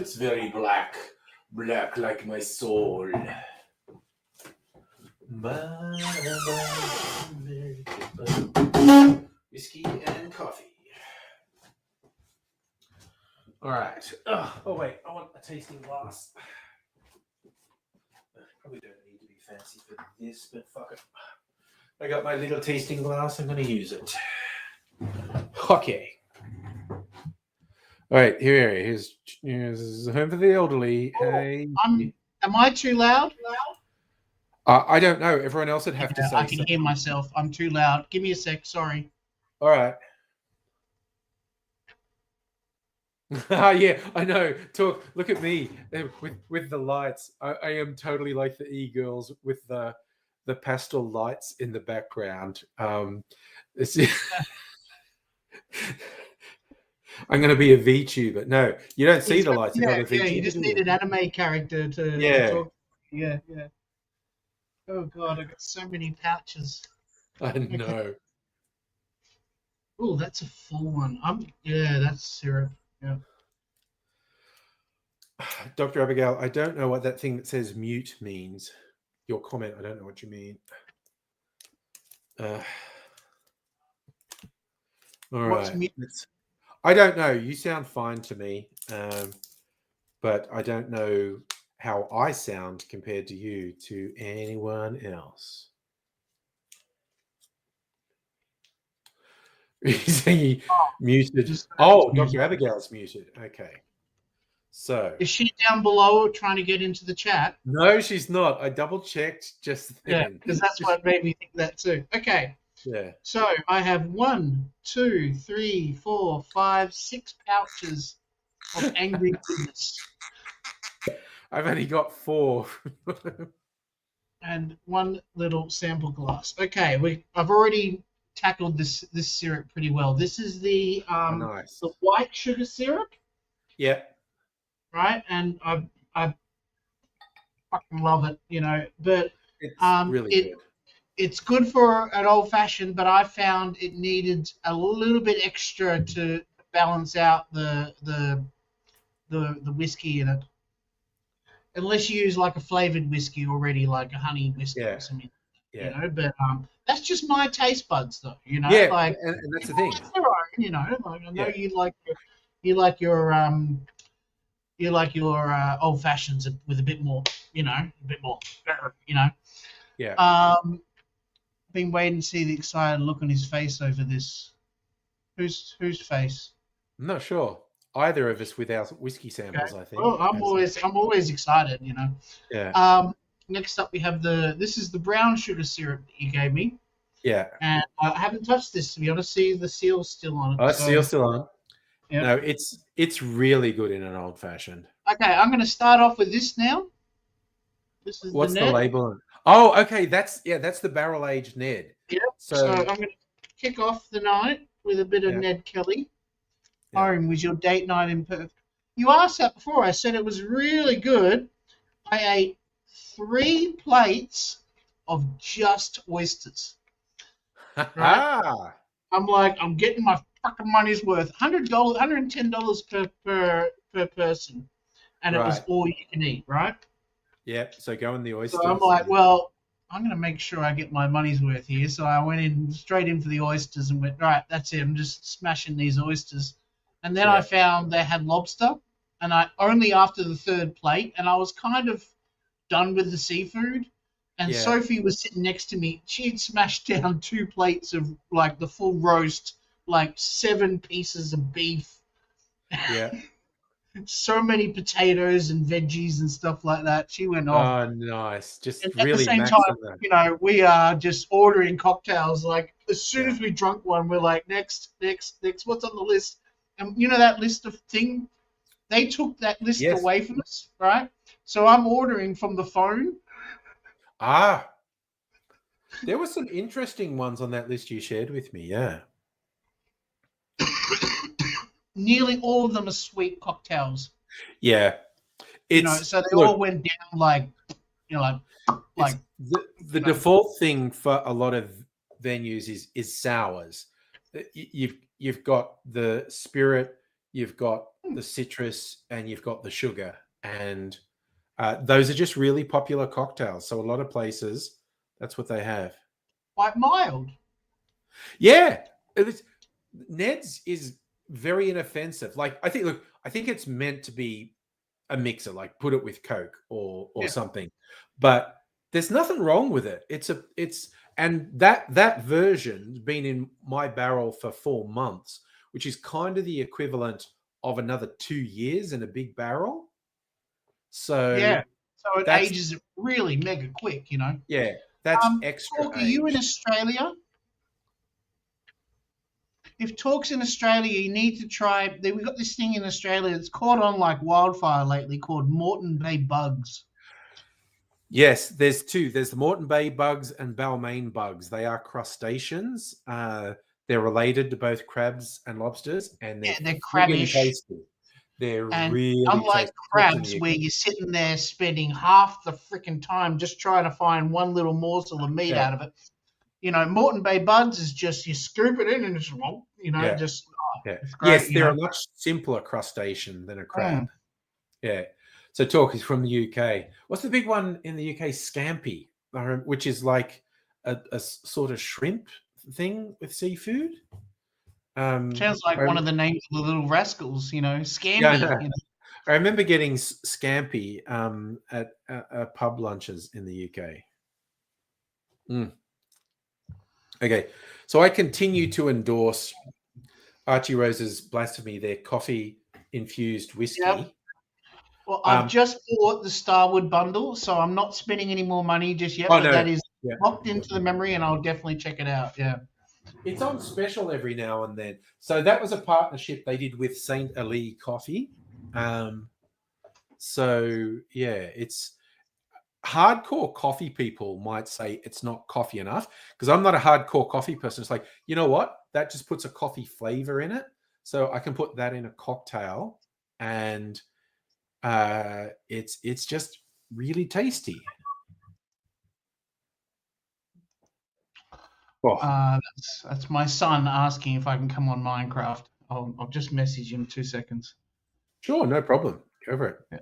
It's very black like my soul. Whiskey and coffee. All right. Oh wait, I want a tasting glass. Probably don't need to be fancy for this, but fuck it. I got my little tasting glass. I'm going to use it. Okay. All right, here's home for the elderly. Hey. Am I too loud? I don't know. Everyone else would have to say I can hear myself. I'm too loud. Give me a sec. Sorry. All right. Yeah, I know. Look at me with the lights. I am totally like the e-girls with the pastel lights in the background. I'm going to be a VTuber. No, you don't see the lights. Yeah, you just need an anime character to talk. Yeah. Oh god, I got so many pouches. I know. Oh, that's a full one. That's syrup. Yeah. Dr. Abigail, I don't know what that thing that says mute means. Your comment, I don't know what you mean. All right. I don't know. You sound fine to me, but I don't know how I sound compared to you to anyone else. He muted. Oh, Dr. Abigail's muted. Okay. So is she down below trying to get into the chat? No, she's not. I double checked just then. Yeah, because that's what made me think that too. Okay. Yeah. So I have 1, 2, 3, 4, 5, 6 pouches of angry goodness. I've only got 4. And 1 little sample glass. Okay, I've already tackled this syrup pretty well. This is the the white sugar syrup. Yeah. Right, and I fucking love it, But it's really good. It's good for an old fashioned, but I found it needed a little bit extra to balance out the whiskey in it. Unless you use like a flavored whiskey already, like a honey whiskey or something. Yeah. But that's just my taste buds, though. Yeah, and that's the thing. Like I know you like your old fashions with a bit more, Yeah. Been waiting to see the excited look on his face over this. Whose face? I'm not sure. Either of us with our whiskey samples, I think. Well, I'm always excited, Yeah. Next up we have this is the brown sugar syrup that you gave me. Yeah. And I haven't touched this, to be honest. See, the seal's still on it. Oh, seal's still on. Yep. No, it's really good in an old fashioned. Okay, I'm going to start off with this now. This is What's the label? Oh, okay. That's the barrel aged Ned. Yep. So I'm going to kick off the night with a bit of Ned Kelly. Hiram, was your date night in Perth? You asked that before. I said it was really good. I ate 3 plates of just oysters. Right? I'm like, I'm getting my fucking money's worth. $100, $110 per person, and it was all you can eat, right? Yeah. So go in the oysters. So I'm like, well, I'm going to make sure I get my money's worth here. So I went straight in for the oysters and went, right, that's it. I'm just smashing these oysters. And then I found they had lobster, and I only after the 3rd plate, and I was kind of done with the seafood. And Sophie was sitting next to me. She'd smashed down 2 plates of like the full roast, like 7 pieces of beef. Yeah. So many potatoes and veggies and stuff like that. She went off. Oh, nice. Just and really at the same time, we are just ordering cocktails. Like as soon as we drunk one, we're like, next, what's on the list? And that list of thing, they took that list away from us, right? So I'm ordering from the phone. There were some interesting ones on that list you shared with me, yeah. Nearly all of them are sweet cocktails. Yeah. So they all went down like the default thing for a lot of venues is sours. You've got the spirit, you've got the citrus, and you've got the sugar, and those are just really popular cocktails. So a lot of places, that's what they have. Quite mild. Yeah, Ned's is very inoffensive. Like I think, look, I think it's meant to be a mixer, like put it with Coke or something. But there's nothing wrong with it. And that version's been in my barrel for 4 months, which is kind of the equivalent of another 2 years in a big barrel. So so it ages really mega quick, you know. Yeah, that's extra. Talk, are you in Australia? If Talk's in Australia, you need to try. We've got this thing in Australia that's caught on like wildfire lately called Moreton Bay bugs. Yes, there's two. There's the Moreton Bay bugs and Balmain bugs. They are crustaceans. They're related to both crabs and lobsters, and they're crabbish. Tasty. They're really unlike tasty. Crabs, where you're sitting there spending half the freaking time just trying to find one little morsel of meat out of it. You know, Moreton Bay bugs is just you scoop it in and it's, you know, just it's great, yes, they're a much simpler crustacean than a crab. Yeah. So Talk is from the UK. What's the big one in the UK? Scampi, which is like a sort of shrimp thing with seafood. Sounds like one of the names of the Little Rascals, you know, Scampi. Yeah, you know? I remember getting scampi at pub lunches in the UK. Okay, so I continue to endorse Archie Rose's Blasphemy, their coffee-infused whiskey. Yep. Well, I've just bought the Starwood bundle, so I'm not spending any more money just yet, but that is locked into the memory, and I'll definitely check it out, It's on special every now and then. So that was a partnership they did with St. Ali Coffee. It's hardcore coffee people might say it's not coffee enough, because I'm not a hardcore coffee person. It's like, you know what? That just puts a coffee flavor in it. So I can put that in a cocktail, and it's just really tasty. That's my son asking if I can come on Minecraft. I'll just message him 2 seconds. Sure, no problem. Go over it. Yeah.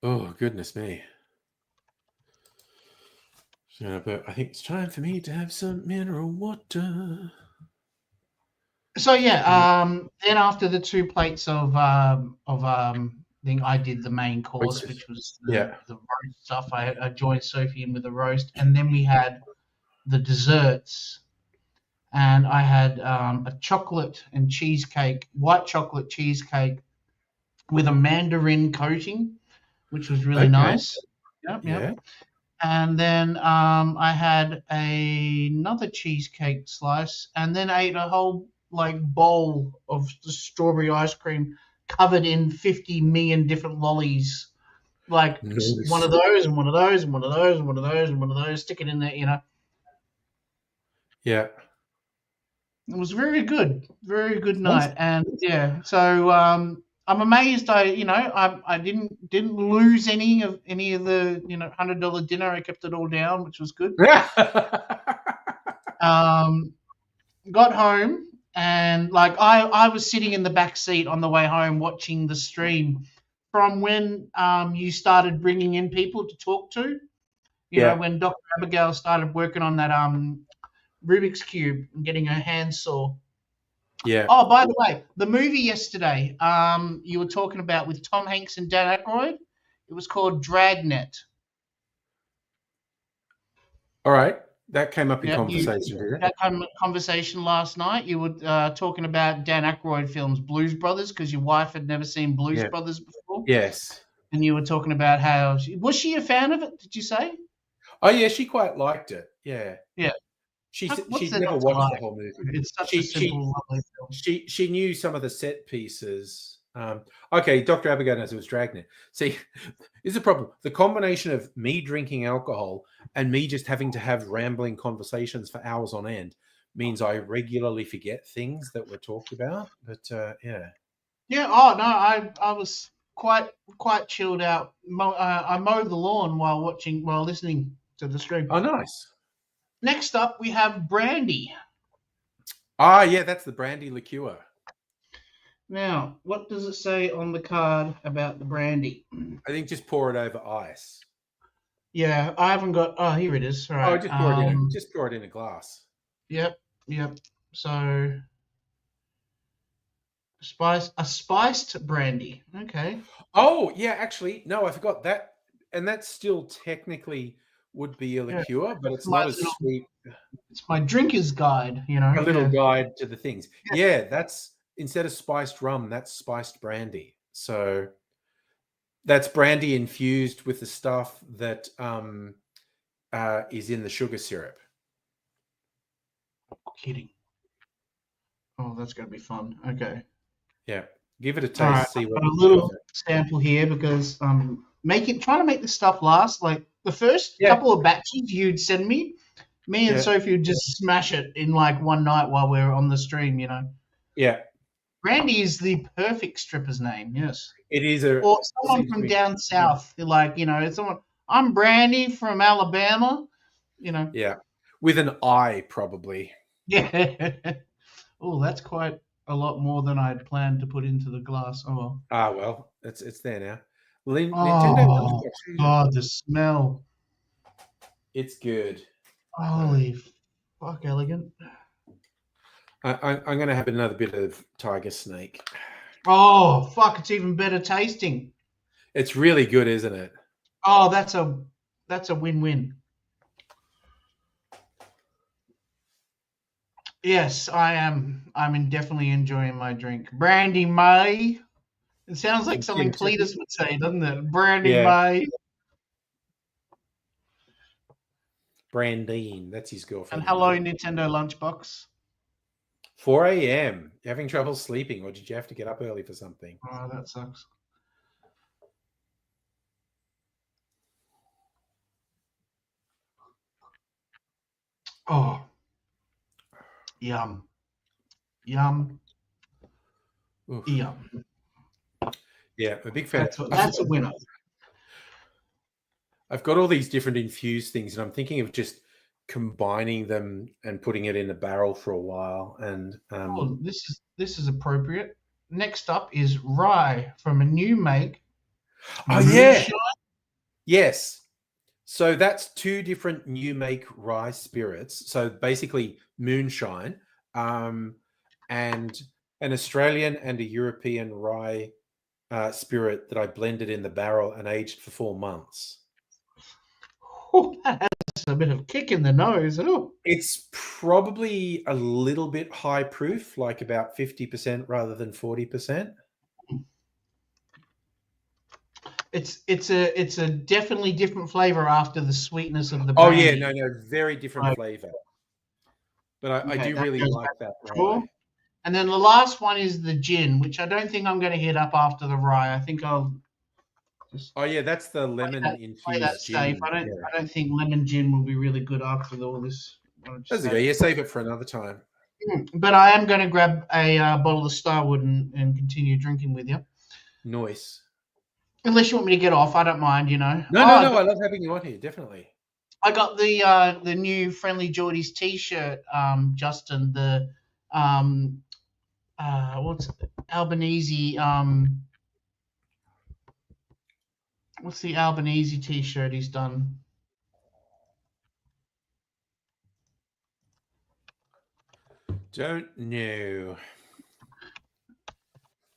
Oh, goodness me. Yeah, but I think it's time for me to have some mineral water. So then after the 2 plates of thing, I did the main course, which was the roast stuff. I joined Sophie in with the roast, and then we had the desserts, and I had a chocolate and cheesecake, white chocolate cheesecake with a mandarin coating, which was really nice. Yep. And then I had another cheesecake slice, and then ate a whole bowl of the strawberry ice cream covered in 50 million different lollies. Nice. One of those and one of those and one of those and one of those and one of those, stick it in there, you know. Yeah. It was very good. Very good night. And so I'm amazed I didn't lose any of the $100 dinner. I kept it all down, which was good. Got home, and I was sitting in the back seat on the way home watching the stream from when you started bringing in people to talk to. You know, when Dr. Abigail started working on that Rubik's Cube and getting her hands sore. Yeah. Oh, by the way, the movie yesterday you were talking about with Tom Hanks and Dan Aykroyd, it was called Dragnet. All right. That came up in conversation, did it? That came up in conversation last night. You were talking about Dan Aykroyd films, Blues Brothers, because your wife had never seen Blues Brothers before. Yes. And you were talking about how was she a fan of it? Did you say? Oh yeah, she quite liked it. Yeah. Yeah. She'd never watched the whole movie. It's such a simple, lovely film. She knew some of the set pieces. Okay, Dr. Abigail knows it was Dragnet. See, is a problem. The combination of me drinking alcohol and me just having to have rambling conversations for hours on end means I regularly forget things that were talked about. But yeah. Yeah. Oh no, I was quite chilled out. I mowed the lawn while listening to the stream. Oh, nice. Next up, we have brandy. Ah, yeah, that's the brandy liqueur. Now, what does it say on the card about the brandy? I think just pour it over ice. Yeah, I haven't got. Oh, here it is. All right. Just pour it in a glass. Yep. So A spiced brandy. Okay. Oh, yeah, actually, no, I forgot that. And that still technically would be a Yeah. liqueur, but it's My not as sweet. It's my drinker's guide, you know. A little Yeah. guide to the things. Yeah, that's instead of spiced rum, that's spiced brandy. So that's brandy infused with the stuff that is in the sugar syrup. Kidding. Oh, that's going to be fun. Okay. Yeah, give it a All right. taste. See I've what got a you think of little it. sample here because trying to make this stuff last. Like the first Yeah, couple of batches you'd send me, me and yeah, Sophie would just smash it in like one night while we were on the stream, you know. yeah. Brandy is the perfect stripper's name, yes. It is a Or someone seems to from be. down south, like, you know, someone, I'm Brandy from Alabama, you know. Yeah, with an I probably. Yeah. Oh, that's quite a lot more than I'd planned to put into the glass. Oh well. Ah, well, it's there now. Nintendo Oh Lunchbox. God, the smell. It's good. Holy fuck, elegant. I'm going to have another bit of Tiger Snake. Oh fuck, it's even better tasting. It's really good, isn't it? Oh, that's a win-win. Yes, I am. Definitely enjoying my drink. Brandy May. It sounds like something Cletus would say, doesn't it? Brandy May. Brandine, that's his And girlfriend. hello, Nintendo Lunchbox. 4 a.m. You having trouble sleeping, or did you have to get up early for something? Oh, that sucks. Oh, yum. Yum. Oof. Yum. Yeah, I'm a big fan. That's a winner. I've got all these different infused things, and I'm thinking of just combining them and putting it in a barrel for a while. And this is appropriate. Next up is rye from a new make. Oh yeah, yes. So that's two different new make rye spirits. So basically, moonshine, and an Australian and a European rye spirit that I blended in the barrel and aged for 4 months. Oh, that has a bit of kick in the nose. Oh. It's probably a little bit high proof, like about 50% rather than 40%. It's a definitely different flavor after the sweetness of the brandy. brandy. Oh yeah, no, very different flavor. But I do really like that rye. And then the last one is the gin, which I don't think I'm going to hit up after the rye. I think I'll just. Oh yeah, that's the lemon infused gin. Safe. I don't think lemon gin will be really good after all this. That's okay. Yeah, save it for another time. But I am going to grab a bottle of Starwood and continue drinking with you. Nice. Unless you want me to get off, I don't mind. You know. No. I love having you on here. Definitely. I got the new Friendly Geordies T-shirt, Justin. The what's Albanese? What's the Albanese T-shirt he's done? Don't know.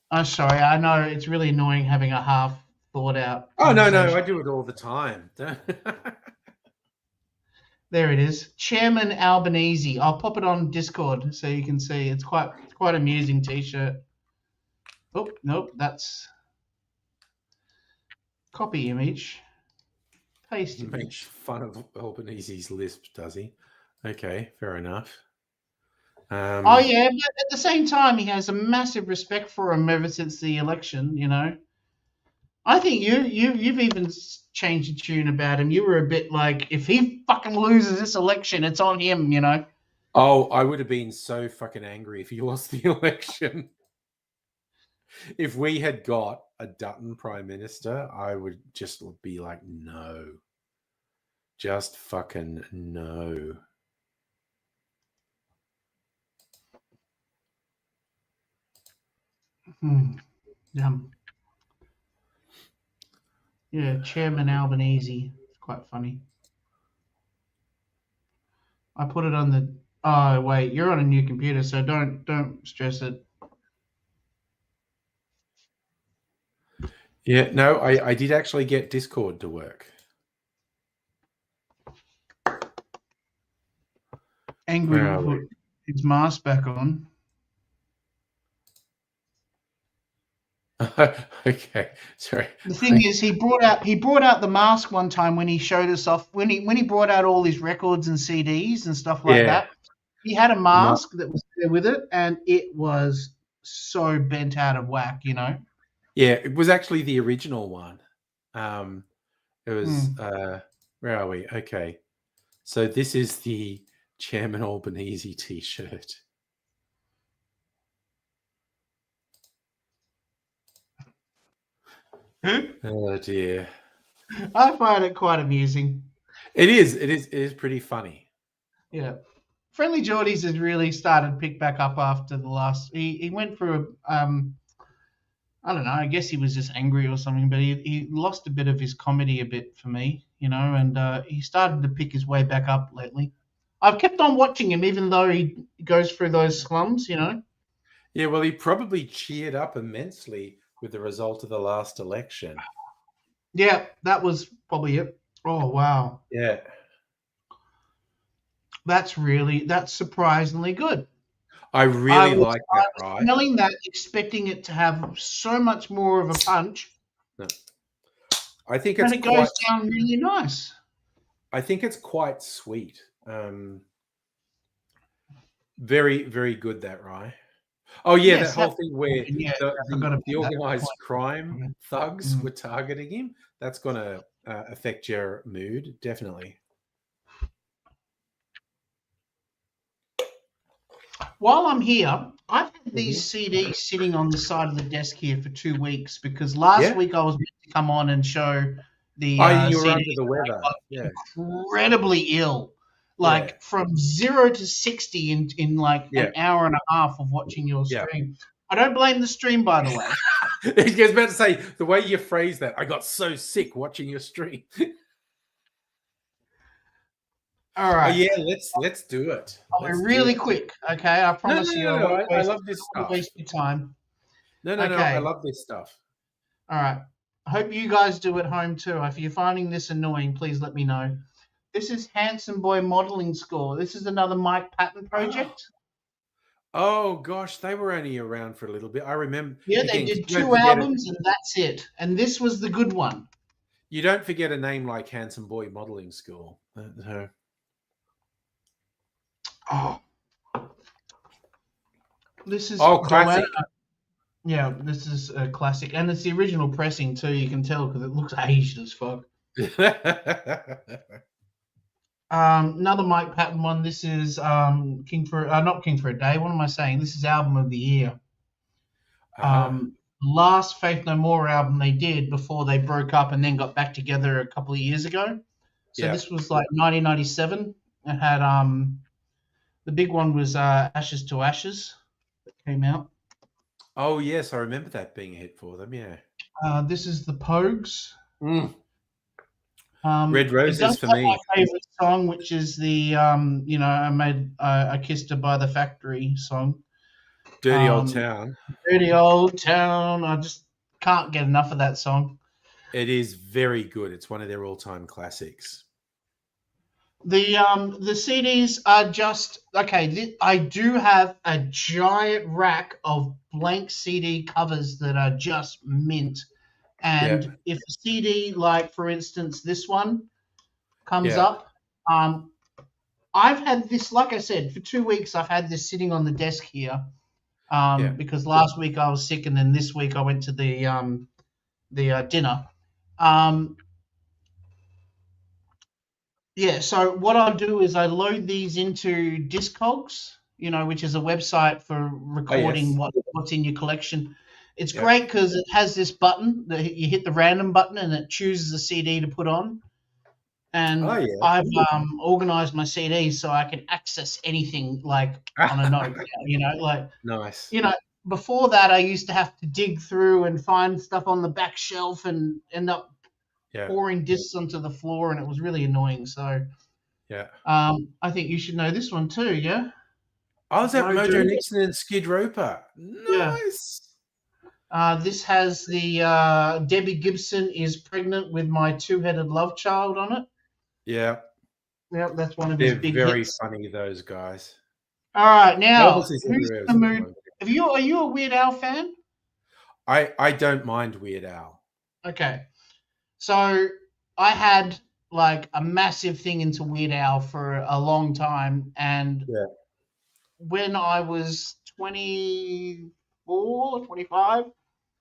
I'm sorry. I know it's really annoying having a half thought out. Oh no, I do it all the time. There it is, Chairman Albanese. I'll pop it on Discord so you can see. It's quite amusing T-shirt. Oh nope, that's copy image. Paste. He makes fun of Albanese's lisp, does he? Okay, fair enough. Oh yeah, but at the same time, he has a massive respect for him ever since the election. You know, I think you've even changed your tune about him. You were a bit like, if he fucking loses this election, it's on him. You know. Oh, I would have been so fucking angry if he lost the election. If we had got a Dutton prime minister, I would just be like, no. Just fucking no. Yeah, Chairman Albanese. It's quite funny. I put it on the. Oh wait, you're on a new computer, so don't stress it. Yeah, no, I did actually get Discord to work. Angry will put his mask back on. Okay, sorry. The thing is, he brought out the mask one time when he showed us off when he brought out all his records and CDs and stuff like that. He had a mask that was there with it, and it was so bent out of whack, you know. Yeah, it was actually the original one. It was where are we? Okay, so this is the Chairman Albanese T-shirt. Oh dear. I find it quite amusing. It is pretty funny. Yeah. Friendly Geordies has really started to pick back up after the last. He went through I don't know. I guess he was just angry or something, but he lost a bit of his comedy a bit for me, you know, and he started to pick his way back up lately. I've kept on watching him even though he goes through those slums, you know. Yeah, well, he probably cheered up immensely with the result of the last election. Yeah, that was probably it. Oh, wow. Yeah. That's surprisingly good. I really like that, I was right? smelling that, expecting it to have so much more of a punch. No. I think it's and it goes down really nice. I think it's quite sweet. Very, very good, that rye. Oh yeah, Yes, that whole thing where the organised point. crime thugs were targeting him. That's going to affect your mood, definitely. While I'm here, I've had these CDs sitting on the side of the desk here for 2 weeks because last week I was meant to come on and show the you were CDs. under the weather. Yeah. Incredibly ill. Like from 0 to 60 in like an hour and a half of watching your stream. I don't blame the stream, by the way. I was about to say, the way you phrase that, I got so sick watching your stream. All right. Oh, yeah, let's do it. I'll be really quick, okay? I promise you. I love this stuff. Waste your time. No, I love this stuff. All right. I hope you guys do at home too. If you're finding this annoying, please let me know. This is Handsome Boy Modeling Score. This is another Mike Patton project. Oh gosh, they were only around for a little bit. I remember. Yeah, they did 2 albums and that's it. And this was the good one. You don't forget a name like Handsome Boy Modeling School. Oh, this is classic. Yeah, this is a classic, and it's the original pressing too. You can tell because it looks aged as fuck. Another Mike Patton one. This is not King for a Day. What am I saying? This is album of the year. Last Faith No More album they did before they broke up and then got back together a couple of years ago. So this was like 1997. It had the big one was Ashes to Ashes that came out. Oh yes, I remember that being a hit for them. Yeah. This is the Pogues. Red Roses for me. My favorite song, which is the I Kissed Her by the Factory song. Dirty Old Town. Dirty Old Town. I just can't get enough of that song. It is very good. It's one of their all-time classics. The CDs are just okay. I do have a giant rack of blank CD covers that are just mint. And if a CD, like for instance this one, comes up, I've had this, like I said, for 2 weeks. I've had this sitting on the desk here because last week I was sick, and then this week I went to the dinner. So what I'll do is I load these into Discogs, which is a website for recording what's in your collection. It's great because it has this button that you hit the random button and it chooses a CD to put on. And I've organized my CDs so I can access anything like on a note, nice. Before that I used to have to dig through and find stuff on the back shelf and end up pouring discs onto the floor, and it was really annoying. So, I think you should know this one too. Yeah. I was at Mojo Nixon and Skid Roper. Nice. This has the Debbie Gibson is pregnant with my two-headed love child on it. Yeah. Yep, that's one of his big very hits. funny, those guys. All right, now Elvis is who's everywhere. in the mood? Are you a Weird Al fan? I don't mind Weird Al. Okay, so I had like a massive thing into Weird Al for a long time, and when I was 24, 25,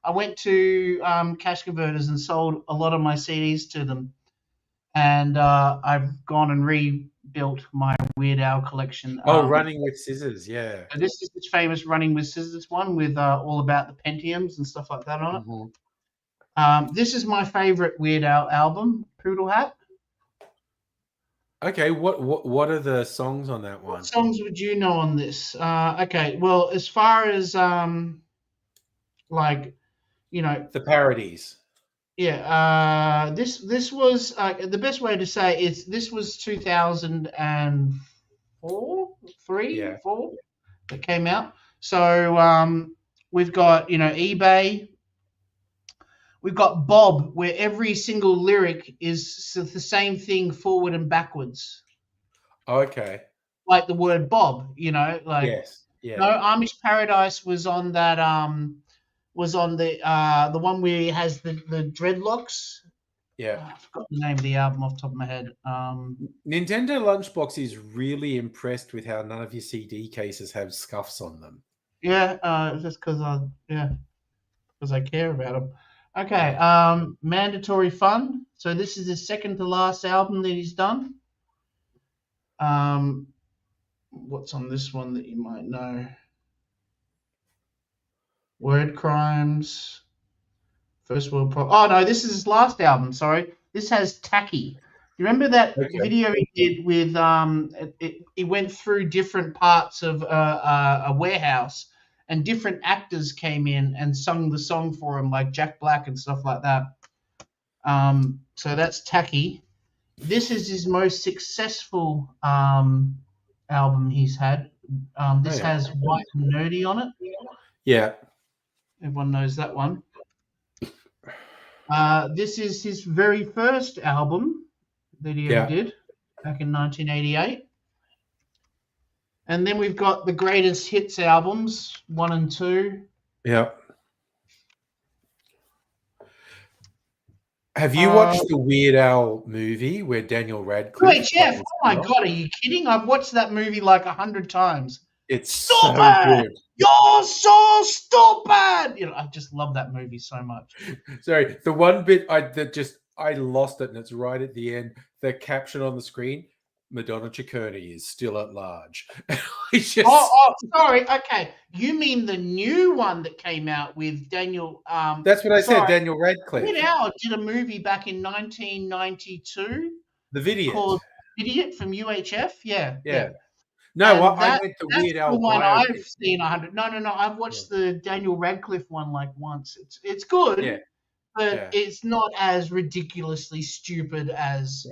I went to Cash Converters and sold a lot of my CDs to them, and I've gone and rebuilt my Weird Al collection. Running with Scissors, yeah. So this is the famous Running with Scissors one with all about the Pentiums and stuff like that on it. Mm-hmm. This is my favorite Weird Al album, Poodle Hat. Okay, what are the songs on that one? What songs would you know on this? Okay, well, as far as like, you know, the parodies. Yeah, this was the best way to say is this was 2004, 4 that came out. So we've got eBay. We've got Bob, where every single lyric is the same thing forward and backwards. Okay. Like the word Bob, like yes, yeah. No, Amish Paradise was on that was on the one where he has the dreadlocks. Yeah. I forgot the name of the album off the top of my head. Nintendo Lunchbox is really impressed with how none of your CD cases have scuffs on them. Yeah, just because I care about them. Okay, Mandatory Fun. So this is his second to last album that he's done. What's on this one that you might know? Word Crimes. First World Problem. Oh no, this is his last album. Sorry, this has Tacky. You remember that video he did with he went through different parts of a warehouse, and different actors came in and sung the song for him, like Jack Black and stuff like that. So that's Tacky. This is his most successful album he's had. This has White and Nerdy on it. Yeah. Everyone knows that one. This is his very first album that he ever did back in 1988. And then we've got the greatest hits albums, 1 and 2. Yeah. Have you watched the Weird Al movie where Daniel Radcliffe? Wait, Jeff! Oh my God, are you kidding? I've watched that movie like 100 times. It's so good. You're so stupid. I just love that movie so much. Sorry, the one bit I lost it, and it's right at the end. The caption on the screen: Madonna Ciccone is still at large. Sorry. Okay, you mean the new one that came out with Daniel? That's what I said. Daniel Radcliffe. Weird Al did a movie back in 1992. The Video called Idiot from UHF. Yeah. No, I meant the Weird Al. The one I've seen 100. No. I've watched the Daniel Radcliffe one like once. It's good, but it's not as ridiculously stupid as.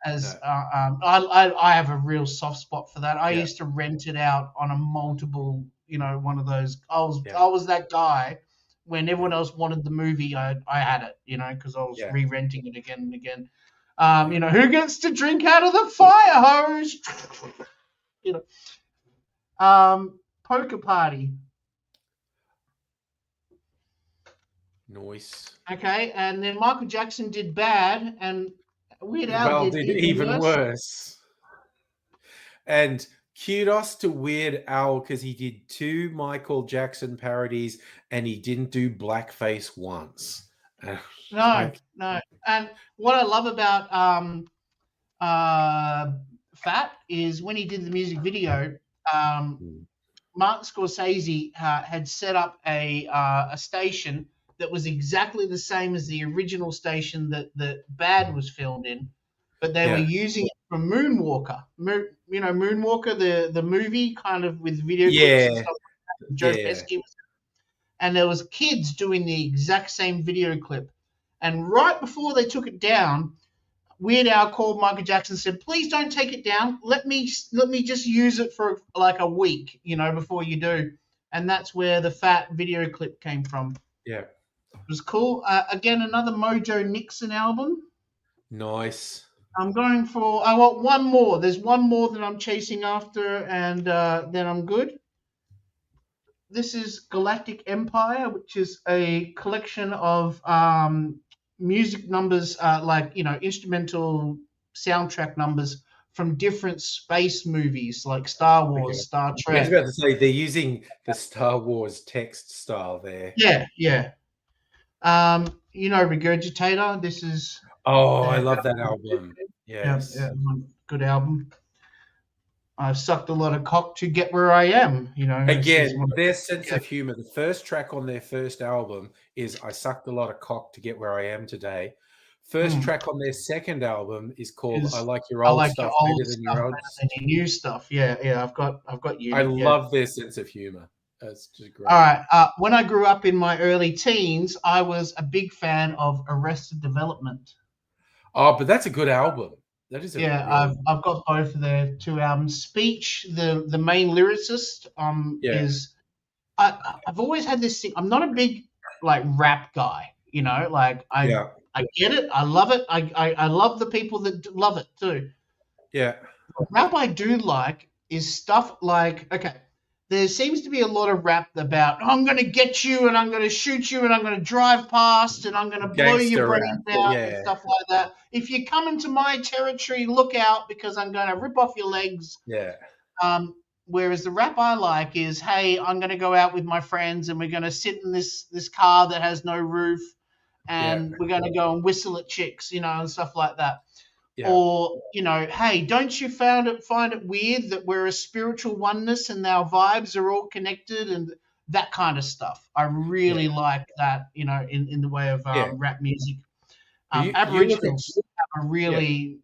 I have a real soft spot for that. I used to rent it out on a multiple, one of those. I was that guy when everyone else wanted the movie. I had it, because I was re-renting it again and again. Who gets to drink out of the fire hose? Poker Party. Nice. Okay, and then Michael Jackson did Bad, and Weird Al did even worse. And kudos to Weird Al because he did 2 Michael Jackson parodies and he didn't do blackface once. No. And what I love about Fat is when he did the music video, Martin Scorsese had set up a station that was exactly the same as the original station that Bad was filmed in, but they were using it for Moonwalker. Moonwalker, the movie, kind of with video clips and stuff like that. Joe Pesci was, and there was kids doing the exact same video clip. And right before they took it down, Weird Al called Michael Jackson and said, "Please don't take it down. Let me just use it for like a week, before you do." And that's where the Fat video clip came from. Yeah. It was cool. Again, another Mojo Nixon album. Nice. I'm going for. I want one more. There's one more that I'm chasing after, and then I'm good. This is Galactic Empire, which is a collection of music numbers, like instrumental soundtrack numbers from different space movies, like Star Wars, Star I was Trek. about to say they're using the Star Wars text style there. Yeah. Regurgitator. This is. Oh, I love that album. Yeah, Yes. good album. I've sucked a lot of cock to get where I am. Again, their sense of humor. The first track on their first album is "I sucked a lot of cock to get where I am today." First track on their second album is called "I like your old stuff better than your new stuff." Yeah, I've got you. I love their sense of humor. That's just great. All right. When I grew up in my early teens, I was a big fan of Arrested Development. Oh, but that's a good album. That is I've got both of their two albums. Speech, the main lyricist, is I've always had this thing. I'm not a big rap guy, I get it, I love it. I love the people that love it too. Yeah. Rap I do like is stuff like, okay, there seems to be a lot of rap about I'm going to get you and I'm going to shoot you and I'm going to drive past and I'm going to blow your brains out and stuff like that. If you come into my territory, look out because I'm going to rip off your legs. Yeah. Whereas the rap I like is, hey, I'm going to go out with my friends and we're going to sit in this car that has no roof and we're going to go and whistle at chicks, and stuff like that. Yeah. Or, hey, don't you find it weird that we're a spiritual oneness and our vibes are all connected and that kind of stuff. I really like that, in the way of rap music. Aboriginals have a really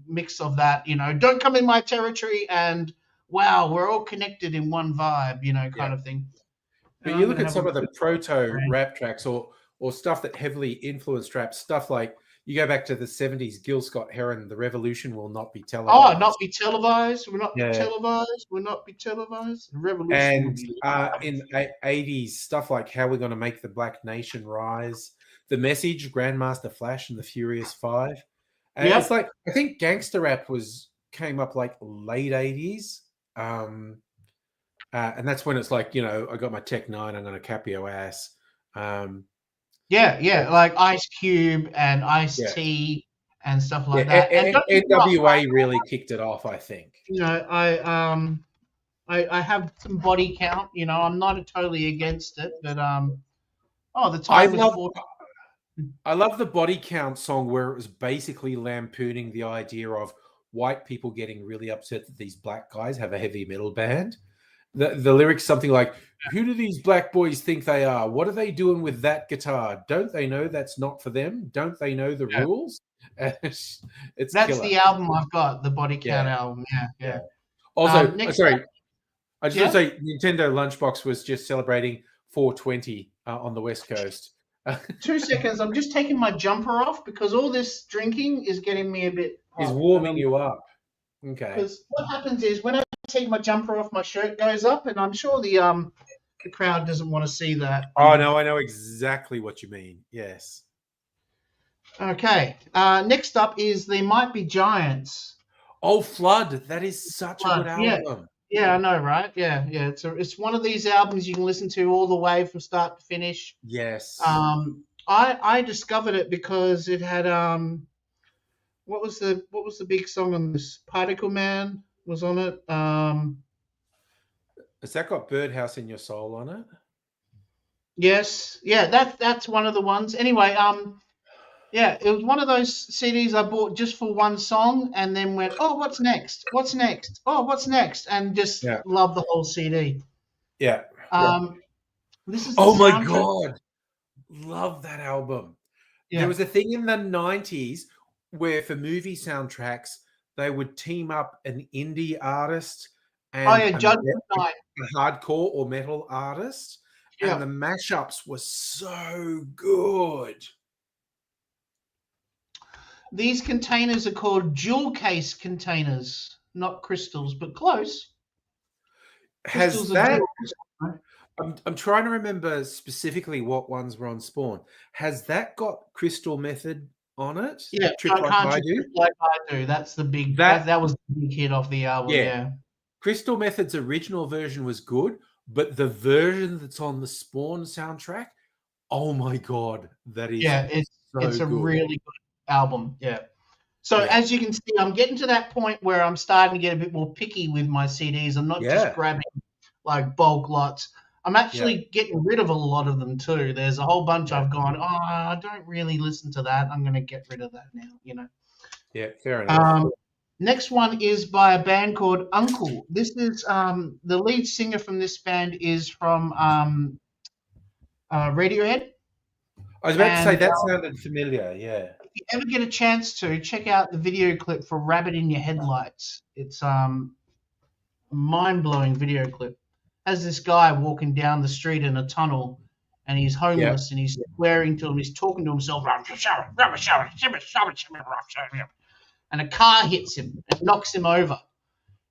mix of that, don't come in my territory and, wow, we're all connected in one vibe, kind of thing. But you look at some of the proto-rap tracks or stuff that heavily influenced rap, stuff like, you go back to the 70s, Gil Scott-Heron, the revolution will not be televised. Oh, not be televised. We'll not be televised. We'll not be televised. The revolution and will be in 80s, stuff like how we're going to make the Black Nation rise. The Message, Grandmaster Flash and the Furious Five. And it's like, I think gangster rap came up like late 80s. And that's when it's like, I got my Tech 9, I'm going to cap your ass. Like Ice Cube and Ice-T and stuff like that. And NWA really kicked it off, I think. I have some body count. I'm not totally against it, but the time I love the Body Count song where it was basically lampooning the idea of white people getting really upset that these black guys have a heavy metal band. The lyrics something like, who do these black boys think they are? What are they doing with that guitar? Don't they know that's not for them? Don't they know the rules? That's killer. The album I've got, the Body Count album. Yeah. Also, sorry, I just want to say Nintendo Lunchbox was just celebrating 420 on the West Coast. 2 seconds. I'm just taking my jumper off because all this drinking is getting me a bit hot. Is warming you up. Okay. Because what happens is when I take my jumper off, my shirt goes up, and I'm sure the crowd doesn't want to see that. Oh no, I know exactly what you mean. Yes. Okay. Next up is There Might Be Giants. Oh, Flood. That is such a good album. Yeah, I know, right? Yeah. It's one of these albums you can listen to all the way from start to finish. Yes. I discovered it because it had what was the big song on this? Particle Man was on it. Has that got Birdhouse in Your Soul on it? Yes. Yeah, that's one of the ones. Anyway, it was one of those CDs I bought just for one song and then went, oh, what's next? What's next? Oh, what's next? And just love the whole CD. Yeah. This is my God. Love that album. Yeah. There was a thing in the 90s where for movie soundtracks, they would team up an indie artist and a hardcore or metal artist. Yeah. And the mashups were so good. These containers are called jewel case containers, not crystals, but close. Has that? I'm trying to remember specifically what ones were on Spawn. Has that got Crystal Method on it? Yeah, Trip Like I Do? Trip Like I Do. That's the big. That That was the big hit of the album. Yeah. Crystal Method's original version was good, but the version that's on the Spawn soundtrack, oh my god, that is it's a good. really good album. Yeah. So as you can see, I'm getting to that point where I'm starting to get a bit more picky with my CDs. I'm not just grabbing like bulk lots. I'm actually getting rid of a lot of them too. There's a whole bunch I've gone, I don't really listen to that. I'm going to get rid of that now, Yeah, fair enough. Next one is by a band called Uncle. This is the lead singer from this band is from Radiohead. I was about to say that sounded familiar, yeah. If you ever get a chance to, check out the video clip for Rabbit in Your Headlights. It's a mind-blowing video clip. Has this guy walking down the street in a tunnel, and he's homeless, and he's swearing to him, he's talking to himself, and a car hits him and knocks him over.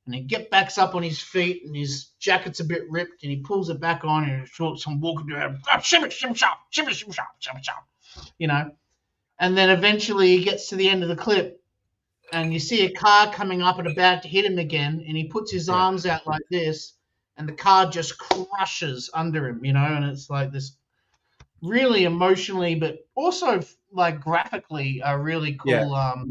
And he backs up on his feet, and his jacket's a bit ripped, and he pulls it back on, and I'm walking to him, and then eventually he gets to the end of the clip, and you see a car coming up and about to hit him again, and he puts his arms out like this, and the car just crushes under him, and it's like this really emotionally, but also like graphically, a really cool.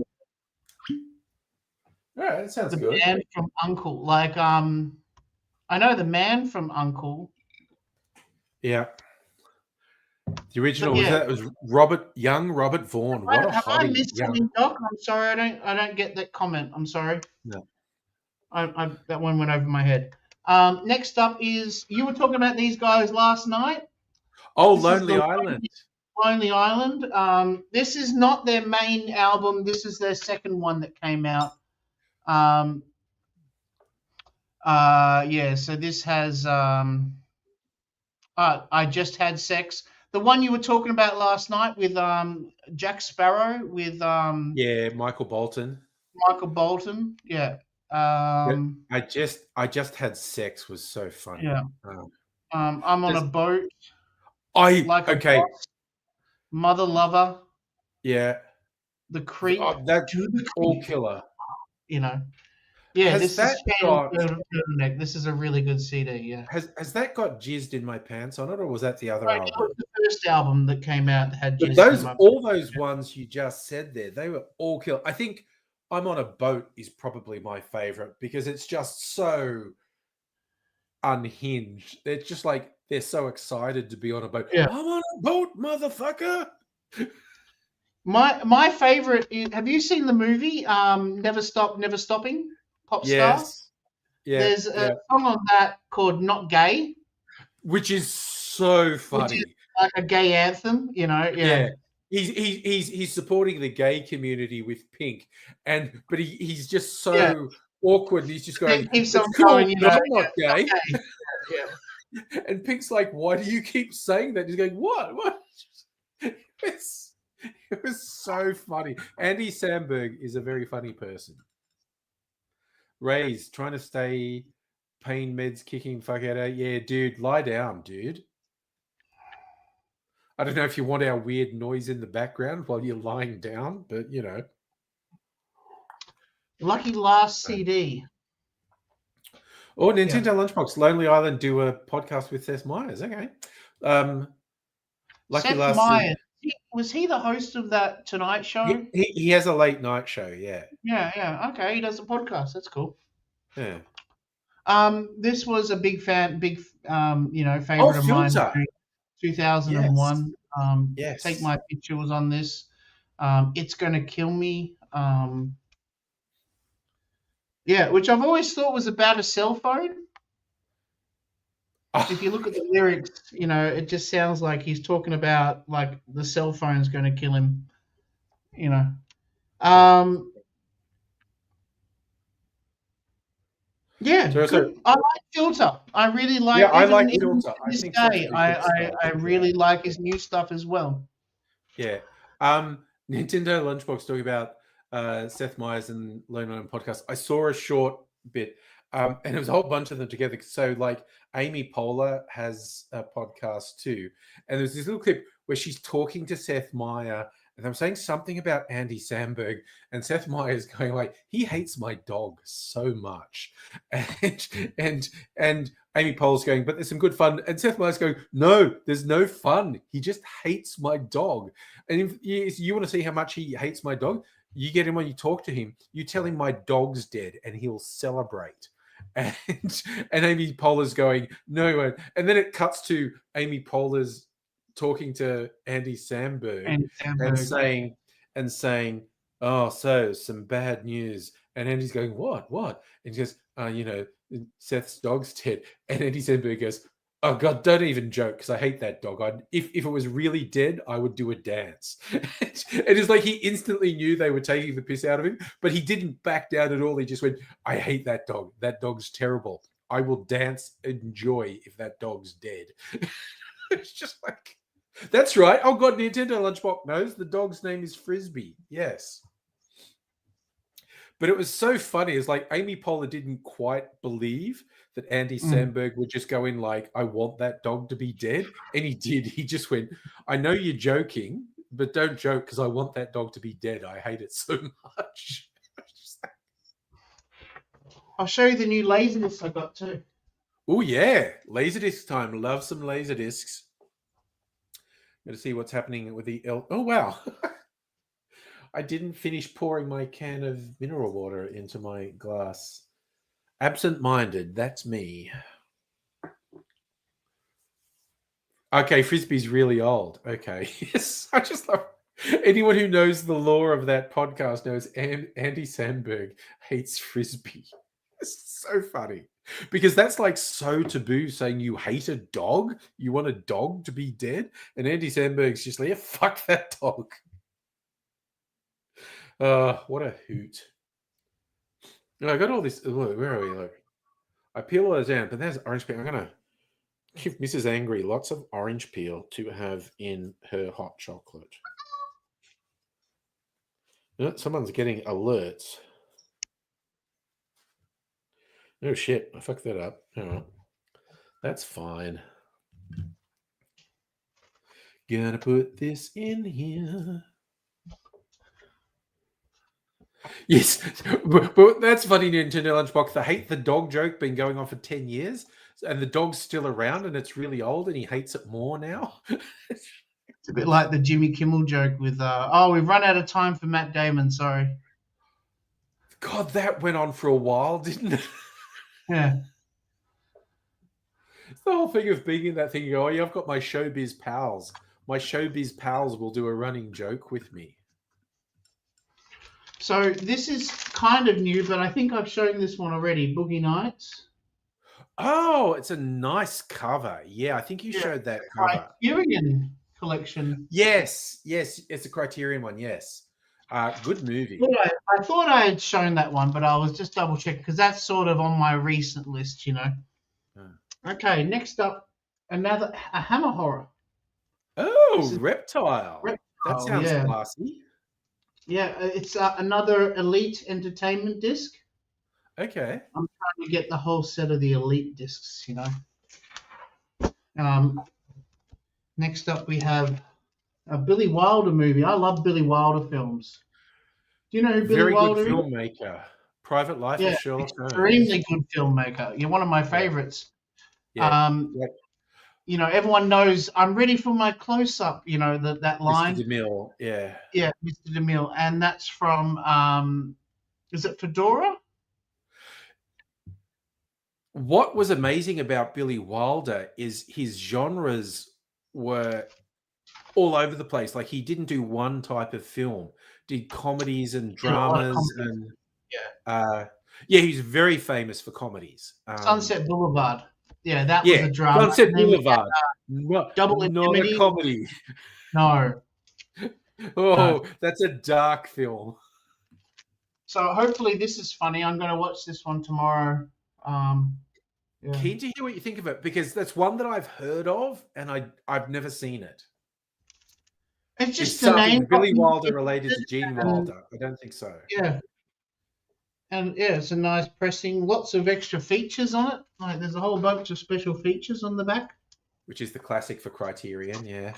Yeah, that sounds good. The man from Uncle, like I know the man from Uncle. Yeah. The original was Robert Vaughan. What a have I hottie. missed something, Doc? I'm sorry, I don't get that comment. I'm sorry. No. I that one went over my head. Next up is you were talking about these guys last night. Oh, Lonely Island. Lonely Island. This is not their main album. This is their second one that came out. So this has I Just Had Sex. The one you were talking about last night with Jack Sparrow with Michael Bolton. Yeah. I just had sex was so funny. Yeah. I'm on a boat. Mother Lover. Yeah. The Creep. That's all killer. Yeah, this is a really good CD. Yeah. Has that got Jizzed in My Pants on it, or was that the other album? It was the first album that came out that had Jizzed in My Pants. All those ones you just said there, they were all killer. I think I'm on a Boat is probably my favorite because it's just so unhinged. It's just like they're so excited to be on a boat. Yeah. I'm on a boat, motherfucker. My favorite is, have you seen the movie Never Stop, Never Stopping? Pop Star? Yeah. There's a song on that called Not Gay. Which is so funny. Which is like a gay anthem, Yeah. He's supporting the gay community with Pink, but he's just so awkward. He's just going, "It's cool, I'm not gay." Yeah. And Pink's like, "Why do you keep saying that?" He's going, "What? What?" It was so funny. Andy Samberg is a very funny person. Ray's trying to stay pain meds kicking fuck out of. Yeah, dude, lie down, dude. I don't know if you want our weird noise in the background while you're lying down, but Lucky Last CD. Oh, Nintendo Lunchbox. Lonely Island do a podcast with Seth Meyers. Okay. Lucky Seth Last Meyers. Was he the host of that Tonight Show? He has a late night show, yeah. Yeah. Okay, he does a podcast. That's cool. Yeah. This was a big favorite of mine. 2001. Yes. Take My Picture was on this. It's Gonna Kill Me. Which I've always thought was about a cell phone. If you look at the lyrics, it just sounds like he's talking about like the cell phone's going to kill him. Good. I like Filter. I really like. Yeah, I like Filter. I really like his new stuff as well. Yeah. Nintendo Lunchbox talking about Seth Meyers and Lonely Island podcast. I saw a short bit. And it was a whole bunch of them together. So, like, Amy Poehler has a podcast too. And there's this little clip where she's talking to Seth Meyer, and I'm saying something about Andy Samberg, and Seth Meyer is going like, he hates my dog so much. And Amy Poehler's going, but there's some good fun. And Seth Meyer's going, no, there's no fun. He just hates my dog. And if you want to see how much he hates my dog, you get him when you talk to him. You tell him my dog's dead, and he'll celebrate. And Amy Poehler's going, no, he won't. And then it cuts to Amy Poehler's talking to Andy Samberg, and saying, oh, so some bad news. And Andy's going, what? And he goes, Seth's dog's dead. And Andy Samberg goes, oh God, don't even joke, because I hate that dog. If it was really dead, I would do a dance. It's like he instantly knew they were taking the piss out of him, but he didn't back down at all. He just went, I hate that dog. That dog's terrible. I will dance and joy if that dog's dead. It's just like, that's right. Oh God, Nintendo Lunchbox knows the dog's name is Frisbee. Yes. But it was so funny. It's like Amy Poehler didn't quite believe that Andy Samberg would just go in like, I want that dog to be dead. And he did. He just went, I know you're joking, but don't joke, because I want that dog to be dead. I hate it so much. I'll show you the new Laserdisc I got too. Oh, yeah. Laserdisc time. Love some Laserdiscs. Going to see what's happening with the... Oh, wow. I didn't finish pouring my can of mineral water into my glass. Absent-minded, that's me. Okay, Frisbee's really old. Okay, yes. I just love... Anyone who knows the lore of that podcast knows Andy Samberg hates Frisbee. It's so funny. Because that's like so taboo, saying you hate a dog? You want a dog to be dead? And Andy Samberg's just like, yeah, fuck that dog. What a hoot. I got all this. Look, where are we? Look, I peel all those down, but there's orange peel. I'm going to give Mrs. Angry lots of orange peel to have in her hot chocolate. Someone's getting alerts. Oh, shit. I fucked that up. Oh, that's fine. Gonna put this in here. Yes, but that's funny, Nintendo Lunchbox. The hate the dog joke been going on for 10 years, and the dog's still around, and it's really old, and he hates it more now. It's a bit like the Jimmy Kimmel joke with, we've run out of time for Matt Damon, sorry. God, that went on for a while, didn't it? Yeah. It's the whole thing of being in that thing, you go, oh, yeah, I've got my showbiz pals. My showbiz pals will do a running joke with me. So this is kind of new, but I think I've shown this one already, Boogie Nights. Oh, it's a nice cover. Yeah, I think you showed that cover. Criterion collection. Yes, it's a Criterion one, yes. Good movie. I thought I had shown that one, but I was just double checking because that's sort of on my recent list, you know. Okay, next up, a Hammer horror. Oh, Reptile. That sounds classy. Yeah, it's another Elite Entertainment disc. Okay. I'm trying to get the whole set of the Elite discs, you know. Next up, we have a Billy Wilder movie. I love Billy Wilder films. Do you know who Billy Wilder is? Very good filmmaker. Private Life of Sherlock Holmes. Extremely good filmmaker. You're one of my favorites. Yeah. You know, everyone knows I'm ready for my close-up, you know, that line. Mr. DeMille, yeah. Yeah, Mr. DeMille. And that's from, is it Fedora? What was amazing about Billy Wilder is his genres were all over the place. Like, he didn't do one type of film. Did comedies and dramas and he's very famous for comedies. Sunset Boulevard. Yeah, that was a drama. Sunset Boulevard. Double not a comedy. No. That's a dark film. So hopefully this is funny. I'm going to watch this one tomorrow. Keen to hear what you think of it, because that's one that I've heard of and I've never seen it. It's just the name. Billy Wilder related to Gene Wilder. I don't think so. Yeah. And yeah, it's a nice pressing. Lots of extra features on it. Like there's a whole bunch of special features on the back. Which is the classic for Criterion, yeah.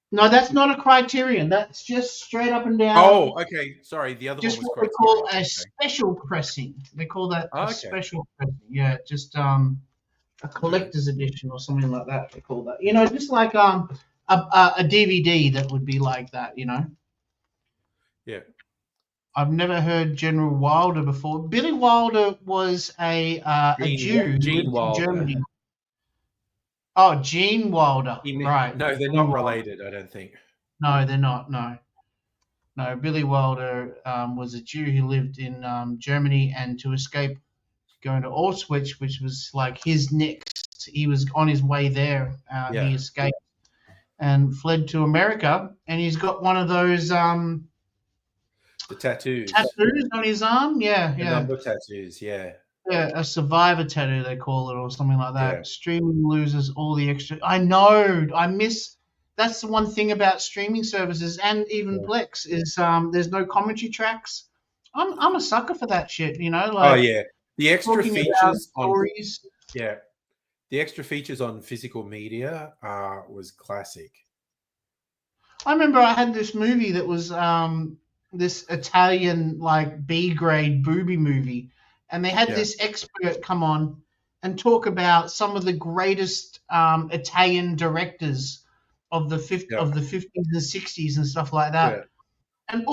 No, that's not a Criterion. That's just straight up and down. Oh, okay. Sorry, the other Just one was what Criterion. they call a special pressing. They call that a Okay. special pressing. Yeah, just a collector's edition or something like that. They call that. Just like a DVD that would be like that. Yeah. I've never heard General Wilder before. Billy Wilder was a Jew who lived in Germany. Oh, Gene Wilder, right? No, they're not related. I don't think. No, they're not. No, Billy Wilder was a Jew who lived in Germany, and to escape going to Auschwitz, which was like his next. He was on his way there. He escaped and fled to America, and he's got one of those the tattoos on his arm. Yeah. Number tattoos. Yeah, a survivor tattoo they call it, or something like that. Yeah. Streaming loses all the extra. I know. I miss. That's the one thing about streaming services and even Plex is there's no commentary tracks. I'm a sucker for that shit. The extra features on stories. The extra features on physical media was classic. I remember I had this movie that was this Italian like B-grade booby movie. And they had this expert come on and talk about some of the greatest Italian directors of the 50s and 60s and stuff like that. Yeah. And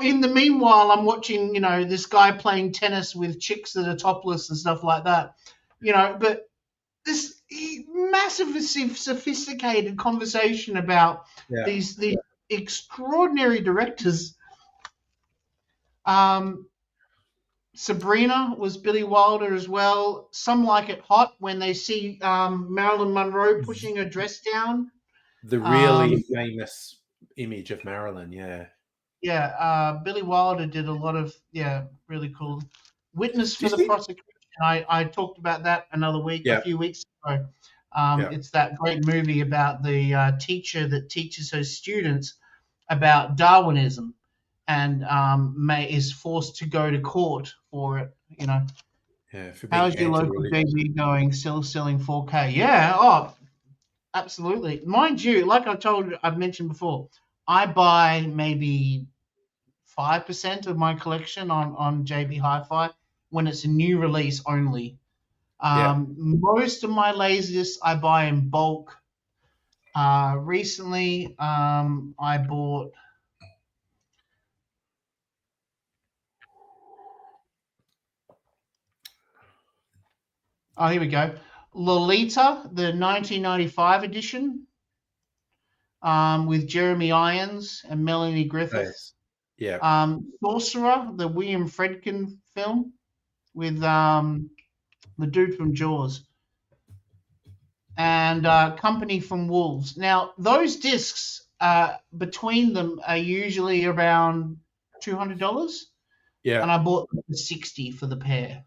in the meanwhile, I'm watching, this guy playing tennis with chicks that are topless and stuff like that. But this massively sophisticated conversation about these extraordinary directors. Sabrina was Billy Wilder as well. Some Like It Hot, when they see Marilyn Monroe pushing her dress down. The really famous image of Marilyn, Billy Wilder did a lot of, really cool. Witness for the Prosecution. I talked about that a few weeks ago. It's that great movie about the teacher that teaches her students about Darwinism. And is forced to go to court for it, How's your local JB going? Still selling 4K? Yeah, absolutely. Mind you, like I've mentioned before, I buy maybe 5% of my collection on JB Hi-Fi when it's a new release only. Most of my laserdiscs I buy in bulk. Recently, I bought. Oh, here we go. Lolita, the 1995 edition, with Jeremy Irons and Melanie Griffith. Nice. Sorcerer, the William Friedkin film, with the dude from Jaws. And Company from Wolves. Now, those discs, between them, are usually around $200. Yeah. And I bought them for $60 for the pair.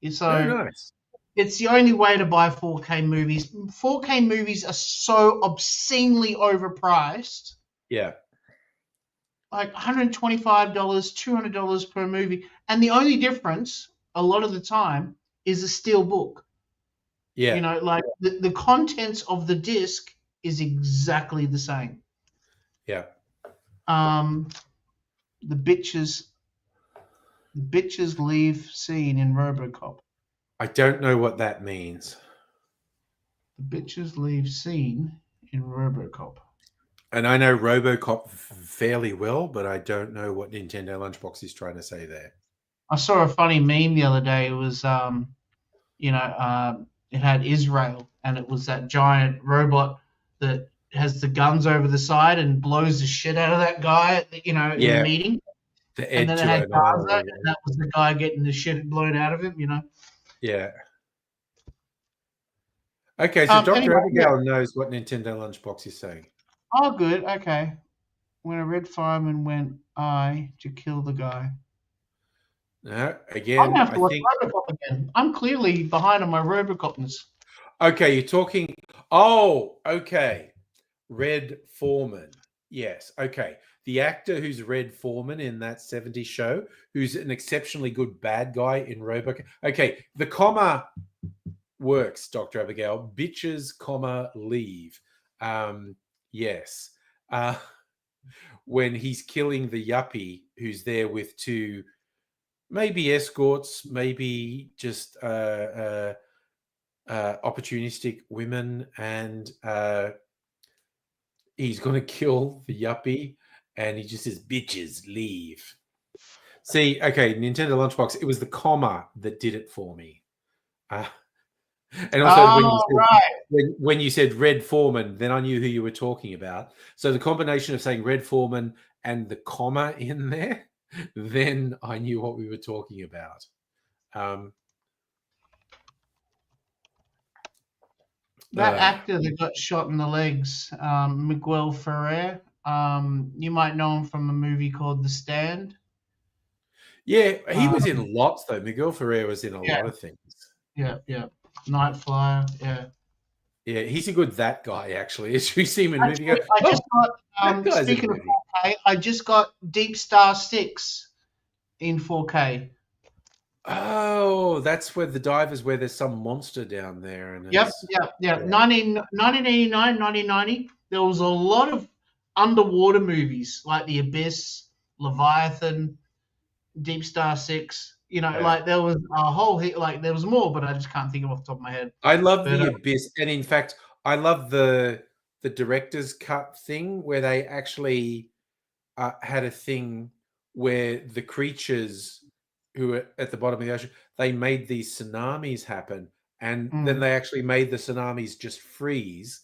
So very nice. It's the only way to buy 4K movies. 4K movies are so obscenely overpriced. Yeah. Like $125, $200 per movie. And the only difference, a lot of the time, is a steel book. Yeah. Like the contents of the disc is exactly the same. Yeah. The bitches leave scene in RoboCop. I don't know what that means. The bitches leave scene in RoboCop. And I know RoboCop fairly well, but I don't know what Nintendo Lunchbox is trying to say there. I saw a funny meme the other day. It was, it had Israel, and it was that giant robot that has the guns over the side and blows the shit out of that guy, in the meeting. And then it had Gaza, and that was the guy getting the shit blown out of him, Yeah. Okay, so Dr. Abigail knows what Nintendo Lunchbox is saying. Oh, good. Okay. When a red fireman went to kill the guy. No, again, I'm going to have to watch RoboCop again. I'm clearly behind on my RoboCopness. Okay, you're talking... Oh, okay. Red Foreman. Yes. Okay. The actor who's Red Foreman in that 70s show, who's an exceptionally good bad guy in Robocop. Okay. The comma works, Dr. Abigail. Bitches, comma, leave. Yes. When he's killing the yuppie who's there with two, maybe escorts, maybe just opportunistic women, and he's going to kill the yuppie, and he just says, bitches, leave. See, okay, Nintendo Lunchbox, it was the comma that did it for me. And also when you said Red Foreman, then I knew who you were talking about. So the combination of saying Red Foreman and the comma in there, then I knew what we were talking about. That actor that got shot in the legs, Miguel Ferrer, you might know him from a movie called The Stand. Yeah, he was in lots, though. Miguel Ferrer was in a lot of things. Yeah. Night Flyer, yeah. Yeah, he's a good that guy, actually. As we see him in movie. I just got, speaking of 4K, I just got Deep Star 6 in 4K. Oh, that's where the divers, where there's some monster down there. And Yep. 1989, 1990, there was a lot of underwater movies like The Abyss, Leviathan, Deep Star 6. Like there was a whole heap, like there was more, but I just can't think of off the top of my head. I love The Abyss. And in fact, I love the director's cut thing where they actually had a thing where the creatures who are at the bottom of the ocean, they made these tsunamis happen, and then they actually made the tsunamis just freeze,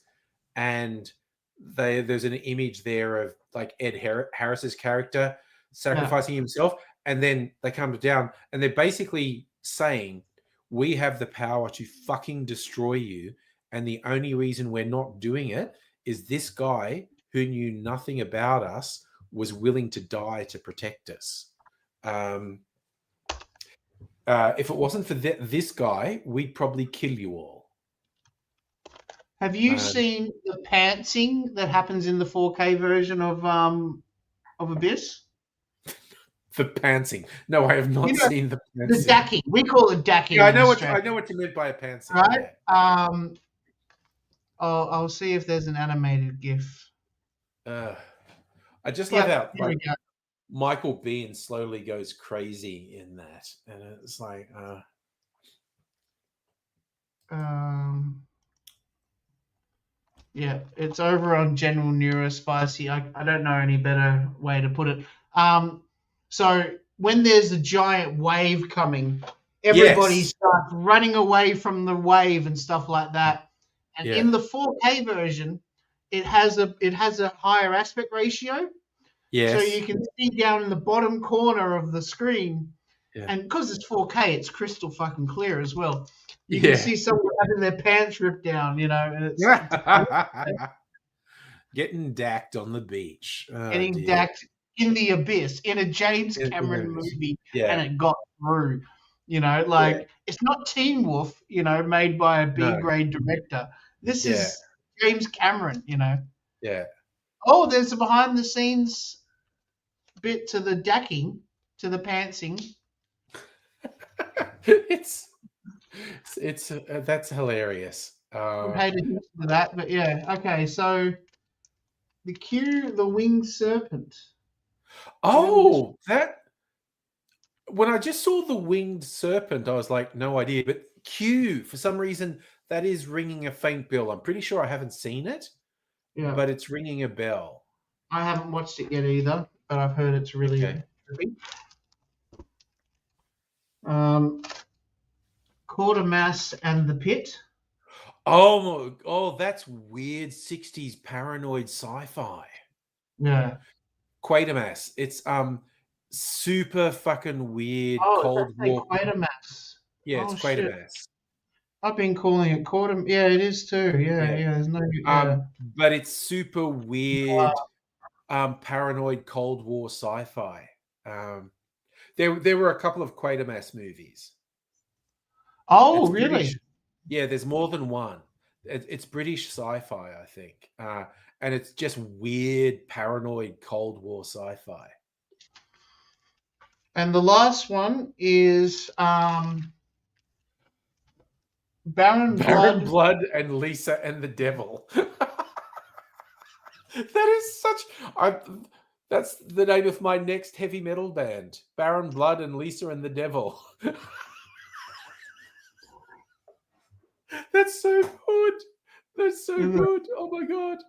and there's an image there of like Ed Harris's character sacrificing himself, and then they come down, and they're basically saying, we have the power to fucking destroy you, and the only reason we're not doing it is this guy who knew nothing about us was willing to die to protect us. If it wasn't for this guy, we'd probably kill you all. Have you seen the pantsing that happens in the 4K version of Abyss? The pantsing? No, I have not seen the pantsing. The dacking. We call it dacking. Yeah, I know what you meant by a pantsing. Right? Yeah. I'll see if there's an animated GIF. I just love how Michael Biehn slowly goes crazy in that, and it's like, yeah, it's over on General Neurospicy. I don't know any better way to put it. So when there's a giant wave coming, everybody starts running away from the wave and stuff like that. And in the 4K version, it has a higher aspect ratio. Yes. So you can see down in the bottom corner of the screen, and because it's 4K, it's crystal fucking clear as well. You can see someone having their pants ripped down, and it's getting dacked on the beach. Getting dacked in the abyss in a James Cameron movie, and it got through. It's not Teen Wolf, made by a B-grade director. This is James Cameron, Yeah. Oh, there's a behind-the-scenes bit to the dacking, to the pantsing. It's that's hilarious. I paid attention to that, but okay. So the winged serpent. Oh, that when I just saw the winged serpent, I was like, no idea. But Q, for some reason, that is ringing a faint bell. I'm pretty sure I haven't seen it, but it's ringing a bell. I haven't watched it yet either, but I've heard it's really trippy. Quatermass and the Pit. Oh, that's weird 60s paranoid sci-fi. Yeah. Quatermass. It's super fucking weird Cold War. Quatermass. Yeah, it's Quatermass. Shit. I've been calling it Quatermass. Yeah, it is too. Yeah. There's no. But it's super weird, paranoid Cold War sci-fi. There were a couple of Quatermass movies. Oh, really? British. Yeah, there's more than one. It's British sci-fi, I think. and it's just weird, paranoid Cold War sci-fi. And the last one is Baron Blood and Lisa and the Devil. That is such. That's the name of my next heavy metal band: Baron Blood and Lisa and the Devil. That's so good. That's so good. Oh my god.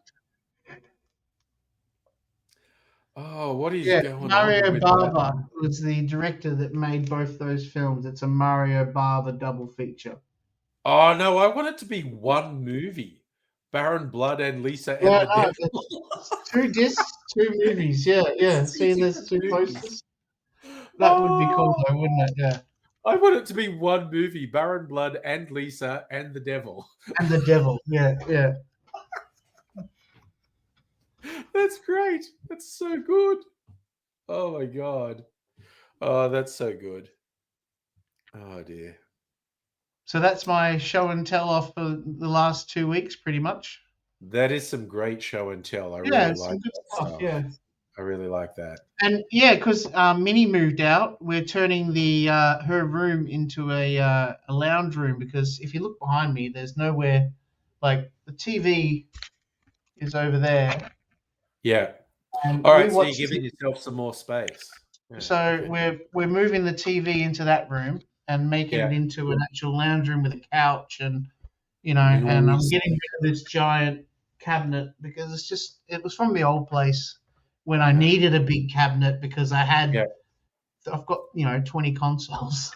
Oh, what is going Mario on with Bava that? was the director that made both those films. It's a Mario Bava double feature. Oh no, I want it to be one movie. Baron Blood and Lisa and the Devil. Two discs, two movies. Yeah. See, there's two posters. That would be cool, though, wouldn't it? Yeah. I want it to be one movie: Baron Blood and Lisa and the Devil. And the Devil. Yeah. That's great. That's so good. Oh my god. Oh, that's so good. Oh dear. So that's my show and tell off for the last 2 weeks, pretty much. That is some great show and tell. I really like that stuff. Yeah. I really like that. And yeah, because Minnie moved out, we're turning the her room into a lounge room, because if you look behind me, there's nowhere, like the TV is over there. Yeah. And all right, so you're giving yourself some more space. Yeah, so okay. we're moving the TV into that room and making it into an actual lounge room with a couch, and and I'm getting rid of this giant cabinet because it was from the old place when I needed a big cabinet because I've got 20 consoles.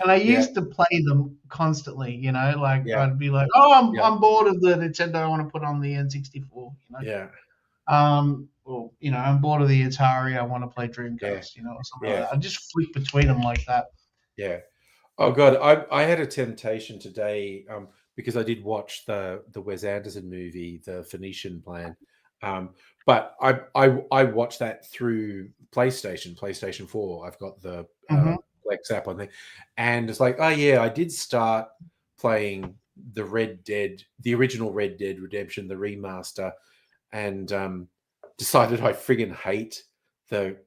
And I used to play them constantly, I'd be like, I'm bored of the Nintendo, I want to put on the N64, Well, I'm bored of the Atari, I want to play Dreamcast, or something like that. I just flick between them like that. Yeah. Oh God, I had a temptation today because I did watch the Wes Anderson movie, The Phoenician Plan, but I watched that through PlayStation 4. I've got the Plex app on there, and it's like, oh yeah, I did start playing the original Red Dead Redemption, the remaster, and decided I friggin' hate the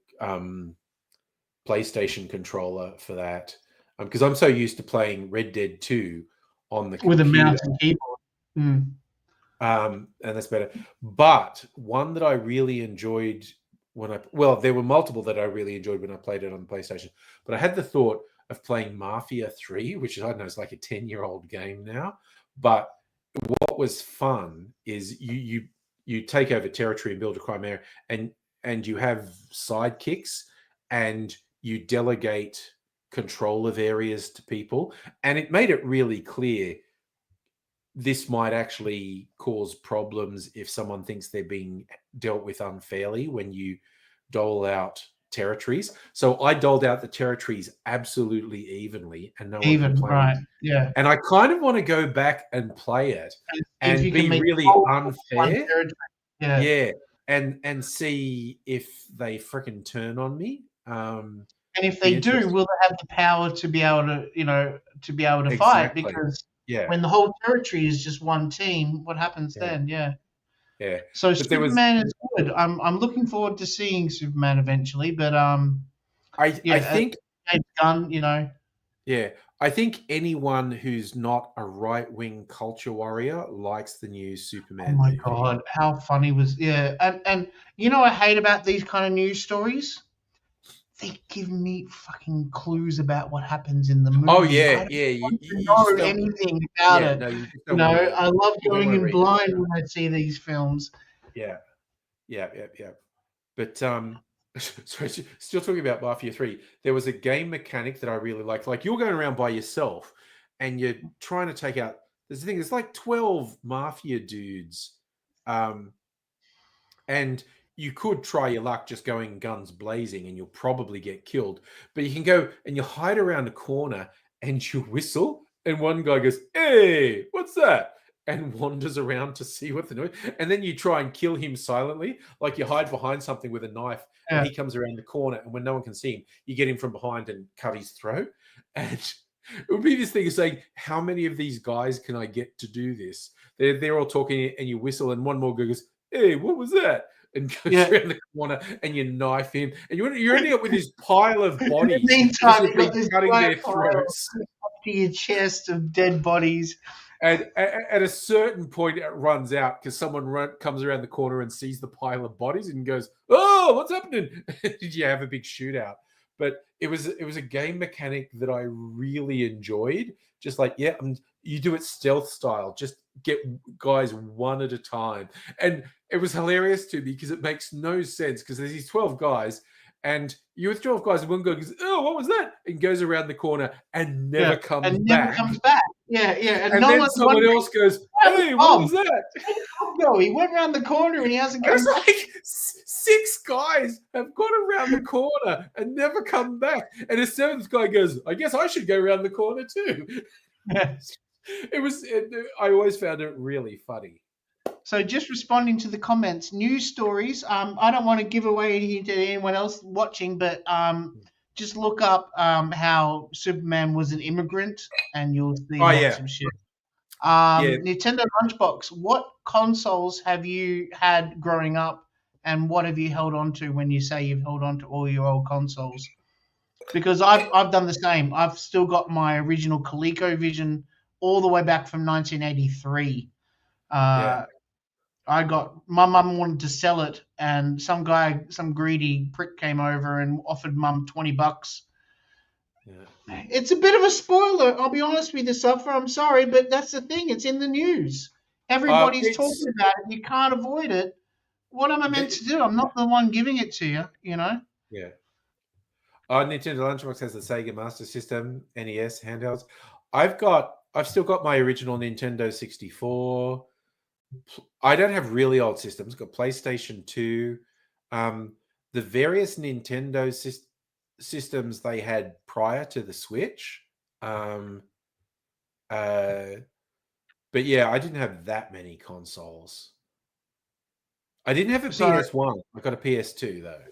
PlayStation controller for that. Because I'm so used to playing Red Dead 2 on the computer. With a mouse and keyboard. And that's better. But one that I really enjoyed there were multiple that I really enjoyed when I played it on the PlayStation. But I had the thought of playing Mafia 3, which is, I don't know, it's like a 10-year-old game now. But what was fun is you take over territory and build a crime area, and you have sidekicks, and you delegate control of areas to people, and it made it really clear this might actually cause problems if someone thinks they're being dealt with unfairly when you dole out territories. So I doled out the territories absolutely evenly, and no one complained. Right? Yeah. And I kind of want to go back and play it and be really unfair. Yeah. And see if they freaking turn on me. And if they do, will they have the power to be able to fight? Because when the whole territory is just one team, what happens then? Yeah. So but Superman is good. I'm looking forward to seeing Superman eventually, but I think James Gunn, Yeah, I think anyone who's not a right-wing culture warrior likes the new Superman. Oh my God, how funny was and I hate about these kind of news stories. They give me fucking clues about what happens in the movie. Oh yeah, you know anything about it. No, I love going in blind when I see these films. Yeah. But sorry, still talking about Mafia 3. There was a game mechanic that I really liked. Like, you're going around by yourself and you're trying to take out. There's the thing. There's like 12 mafia dudes, and you could try your luck just going guns blazing and you'll probably get killed. But you can go and you hide around a corner and you whistle, and one guy goes, "Hey, what's that?" and wanders around to see what the noise. And then you try and kill him silently, like you hide behind something with a knife, and he comes around the corner, and when no one can see him, you get him from behind and cut his throat. And It would be this thing of saying, how many of these guys can I get to do this? They're all talking and you whistle and one more guy goes, hey, what was that? And goes around the corner and you knife him. And you're ending up with this pile of bodies. In the meantime, you've got been this cutting their throats. Up to your chest of dead bodies. And at a certain point, it runs out because someone comes around the corner and sees the pile of bodies and goes, oh, what's happening? Did you have a big shootout? But it was a game mechanic that I really enjoyed. Just like, you do it stealth style. Just get guys one at a time. And it was hilarious too because it makes no sense because there's these 12 guys and you're with 12 guys and one guy goes, oh, what was that? And goes around the corner and never comes back. Never comes back. Yeah. And then someone else goes, hey, what was that? No, he went around the corner and he hasn't come back. Like 6 guys have gone around the corner and never come back. And the 7th guy goes, I guess I should go around the corner too. I always found it really funny. So just responding to the comments, news stories. I don't want to give away anything to anyone else watching, but just look up how Superman was an immigrant, and you'll see some shit. Nintendo Lunchbox. What consoles have you had growing up, and what have you held on to when you say you've held on to all your old consoles? Because I've done the same. I've still got my original ColecoVision all the way back from 1983. My mum wanted to sell it, and some greedy prick came over and offered mum $20. Yeah. It's a bit of a spoiler. I'll be honest with you, Suffer. I'm sorry, but that's the thing. It's in the news. Everybody's talking about it. You can't avoid it. What am I meant to do? I'm not the one giving it to you, you know? Yeah. Nintendo Lunchbox has the Sega Master System, NES, handhelds. I've still got my original Nintendo 64. I don't have really old systems. I've got PlayStation 2. The various Nintendo systems they had prior to the Switch. But yeah, I didn't have that many consoles. I didn't have a PS1. I got a PS2 though.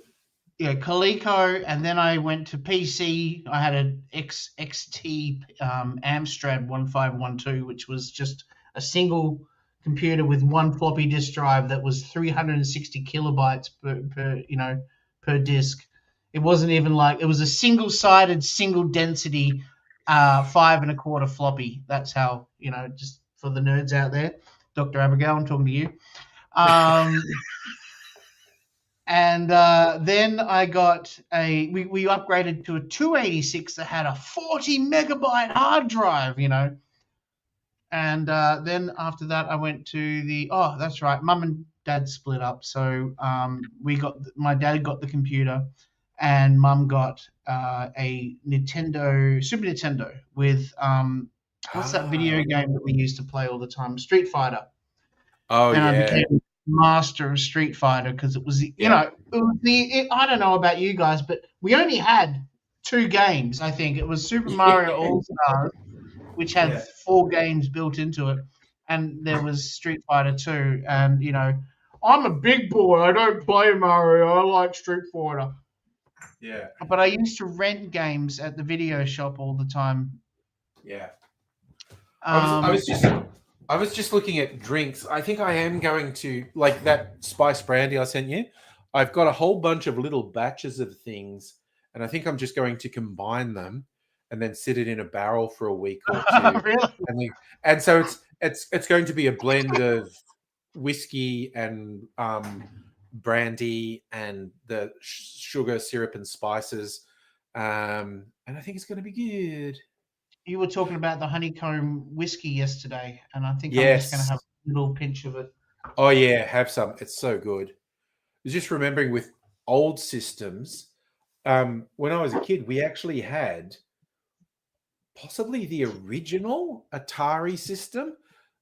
Yeah, Coleco, and then I went to PC. I had an XT Amstrad 1512, which was just a single computer with one floppy disk drive that was 360 kilobytes per disk. It wasn't even it was a single-sided, single density 5 1/4 floppy. That's how, just for the nerds out there. Dr. Abigail, I'm talking to you. And then I got we upgraded to a 286 that had a 40 megabyte hard drive, And then after that, I went to that's right, Mum and Dad split up. So my dad got the computer, and Mum got a Super Nintendo with what's that video game that we used to play all the time? Street Fighter. Oh, and I became master of Street Fighter because it was I don't know about you guys, but we only had 2 games. I think it was Super Mario All Stars, which had 4 games built into it, and there was Street Fighter 2. And I'm a big boy. I don't play Mario. I like Street Fighter. Yeah. But I used to rent games at the video shop all the time. Yeah. I was just looking at drinks. I think I am going to, like that spice brandy I sent you. I've got a whole bunch of little batches of things, and I think I'm just going to combine them and then sit it in a barrel for a week or 2. Really? And so it's going to be a blend of whiskey and brandy and the sugar, syrup, and spices. And I think it's going to be good. You were talking about the honeycomb whiskey yesterday, and I think I'm just going to have a little pinch of it. Oh, yeah, have some. It's so good. I was just remembering with old systems, when I was a kid, we actually had possibly the original Atari system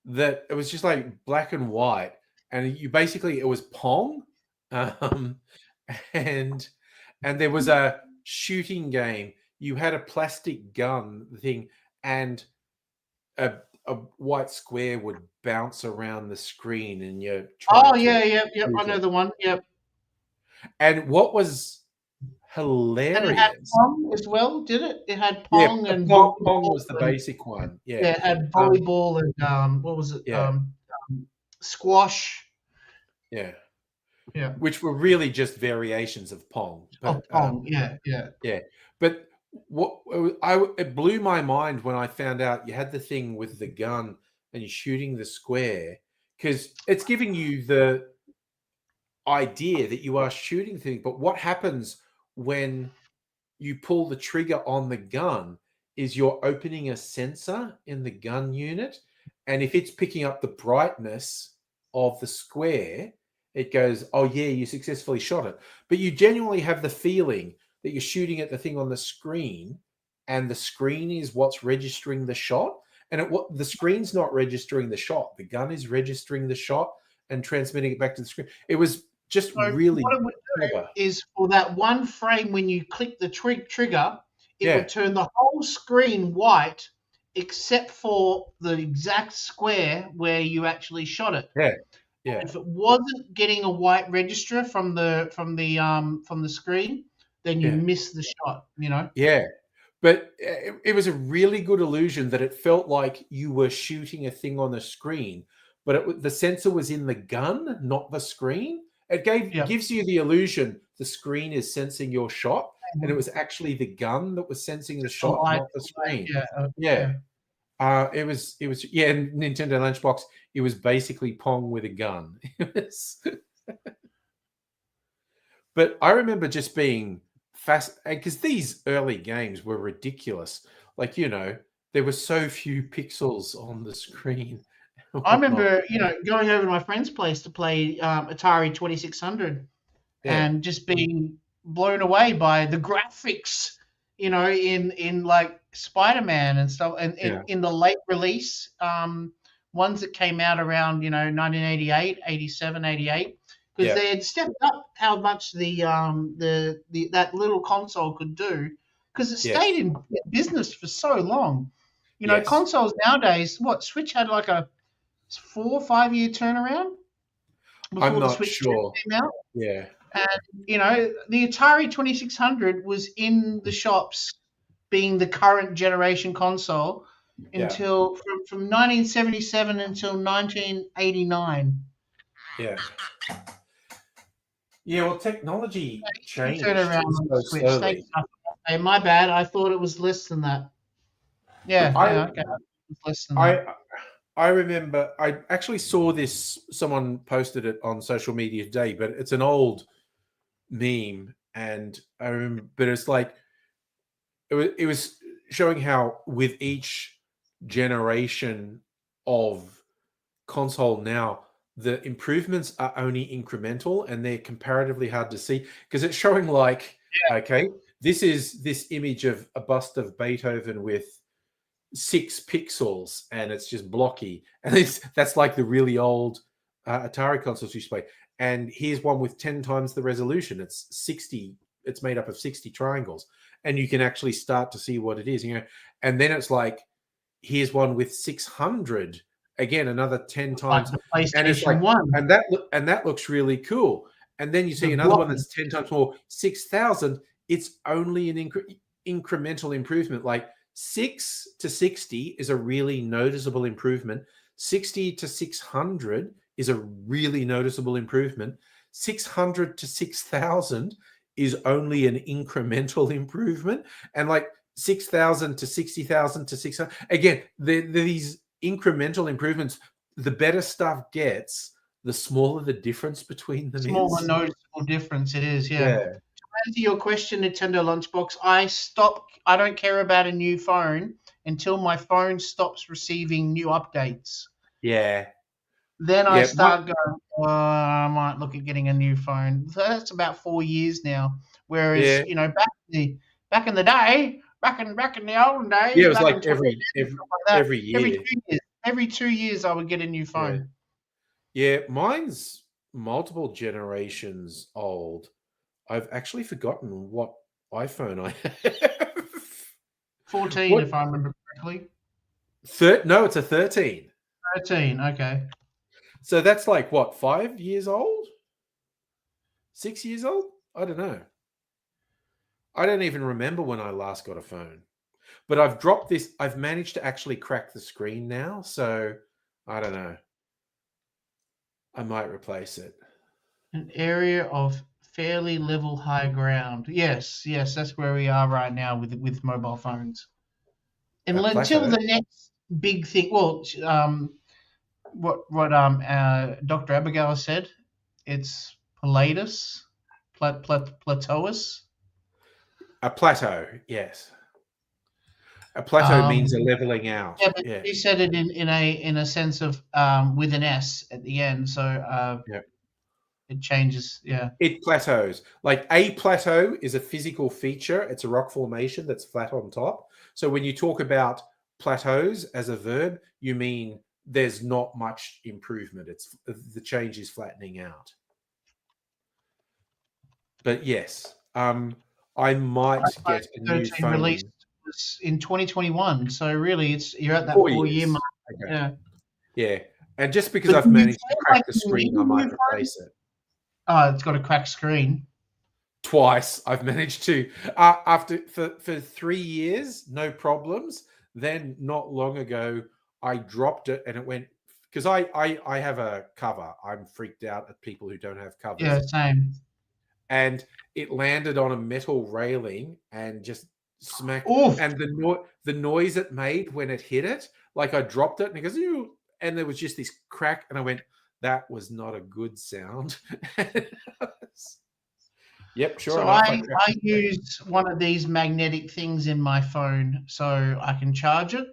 that it was just like black and white, and it was Pong, and there was a shooting game. You had a plastic gun thing, and a white square would bounce around the screen, and you're trying yep. I know the one. Yep. And what was hilarious. And it had Pong as well, did it? It had Pong and Pong was the basic one. Yeah, it had volleyball and what was it? Yeah. Squash. Yeah. Yeah. Which were really just variations of Pong. But, Pong. Yeah. But it blew my mind when I found out you had the thing with the gun and you're shooting the square, because it's giving you the idea that you are shooting the thing. But what happens when you pull the trigger on the gun is you're opening a sensor in the gun unit, and if it's picking up the brightness of the square, it goes, oh yeah, you successfully shot it. But you genuinely have the feeling that you're shooting at the thing on the screen, and the screen is what's registering the shot, and the screen's not registering the shot. The gun is registering the shot and transmitting it back to the screen. It was just really what it would do is, for that one frame when you click the trigger, it would turn the whole screen white except for the exact square where you actually shot it. Yeah. If it wasn't getting a white register from the screen, then you miss the shot, you know? Yeah. But it was a really good illusion that it felt like you were shooting a thing on the screen, but the sensor was in the gun, not the screen. It gives you the illusion the screen is sensing your shot, and it was actually the gun that was sensing the shot, not the screen. It was and Nintendo Lunchbox. It was basically Pong with a gun. But I remember just being fascinated because these early games were ridiculous. Like, there were so few pixels on the screen. I remember, going over to my friend's place to play Atari 2600 and just being blown away by the graphics, in like Spider-Man and stuff, and in the late release ones that came out around 1988, 87, 88, because they had stepped up how much that little console could do, because it stayed in business for so long. Consoles nowadays, Switch had like a 4 or 5 year turnaround before the Switch 2 came out. Yeah. And the Atari 2600 was in the shops, being the current generation console, until from 1977 until 1989. Yeah, well, technology changed. Turn around on the Switch. Hey, my bad. I thought it was less than that. Okay. Less than that. I remember I actually saw this. Someone posted it on social media today, but it's an old meme, and I remember. But it's like it was showing how with each generation of console now, the improvements are only incremental, and they're comparatively hard to see, because it's showing like, okay, this is this image of a bust of Beethoven with 6 pixels, and it's just blocky, and that's like the really old Atari consoles you used to play. And here's one with 10 times the resolution. It's 60. It's made up of 60 triangles, and you can actually start to see what it is. And then it's like, here's one with 600. Again, another 10 times, and it's like 1, and that looks really cool. And then you see another one that's 10 times more, 6,000. It's only an incremental improvement. Like 6 to 60 is a really noticeable improvement. 60 to 600 is a really noticeable improvement. 600 to 6,000 is only an incremental improvement. And like 6,000 to 60,000 to 600, again, these incremental improvements, the better stuff gets, the smaller the difference between them. Smaller noticeable difference it is. To answer your question, Nintendo Lunchbox, I don't care about a new phone until my phone stops receiving new updates. Then I start going, I might look at getting a new phone. So that's about 4 years now. Whereas, back in the day, back in the olden days, it was like every year. Every 2 years I would get a new phone. Mine's multiple generations old. I've actually forgotten what iPhone I have. 14, if I remember correctly. No, it's a 13. 13, okay. So that's like what, 5 years old? 6 years old? I don't know. I don't even remember when I last got a phone. But I've dropped this. I've managed to actually crack the screen now, so I don't know. I might replace it. An area of fairly level high ground. Yes, that's where we are right now with mobile phones. And until the next big thing, well, what Dr. Abigail said, it's plateaus, plateaus. A plateau, yes. A plateau means a leveling out. Yeah, but she said it in a sense of with an S at the end, so it changes. Yeah, it plateaus. Like a plateau is a physical feature. It's a rock formation that's flat on top. So when you talk about plateaus as a verb, you mean there's not much improvement. It's the change is flattening out. But yes, I might get a new phone. Release was in 2021, so really, you're at that 4-year mark. Okay. Yeah, and just because I've managed to crack the screen, I might replace it. Oh, it's got a cracked screen. Twice I've managed to for 3 years, no problems. Then not long ago, I dropped it and it went because I have a cover. I'm freaked out at people who don't have covers. Yeah, same. And it landed on a metal railing and just smacked. Oof. And the noise it made when it hit it, like I dropped it and it goes, ew, and there was just this crack, and I went, that was not a good sound. Yep, sure. So I use one of these magnetic things in my phone so I can charge it.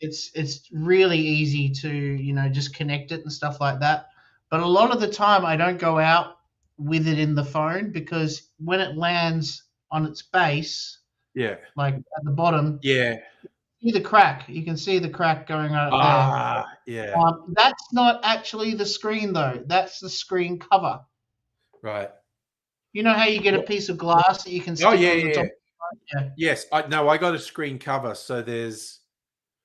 It's really easy to just connect it and stuff like that. But a lot of the time I don't go out with it in the phone because when it lands on its base, like at the bottom, you can see the crack going right there. That's not actually the screen though. That's the screen cover. Right. You know how you get a piece of glass that you can stick on the top? Yeah. Yes. I got a screen cover, so there's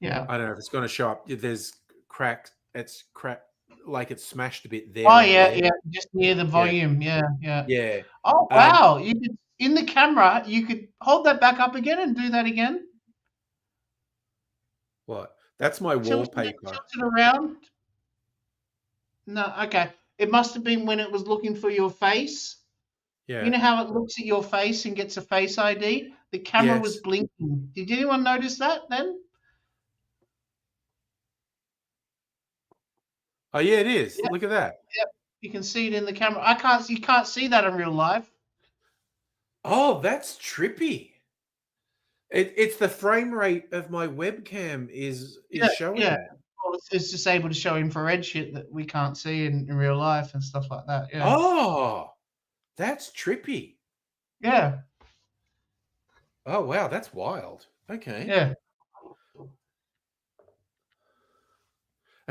I don't know if it's going to show up. There's cracked. It's cracked, like it's smashed a bit there. Oh yeah, just near the volume. Yeah. Oh wow! You could in the camera. You could hold that back up again and do that again. What? That's my wallpaper. Tilt it around. No, okay. It must have been when it was looking for your face. Yeah. You know how it looks at your face and gets a face ID? The camera was blinking. Did anyone notice that then? Oh yeah, it is. Look at that. Yep. You can see it in the camera. You can't see that in real life. Oh, that's trippy. It's the frame rate of my webcam is showing that. Well, it's just able to show infrared shit that we can't see in real life and stuff like that. Yeah. Oh, that's trippy. Yeah. Oh wow, that's wild. Okay. Yeah.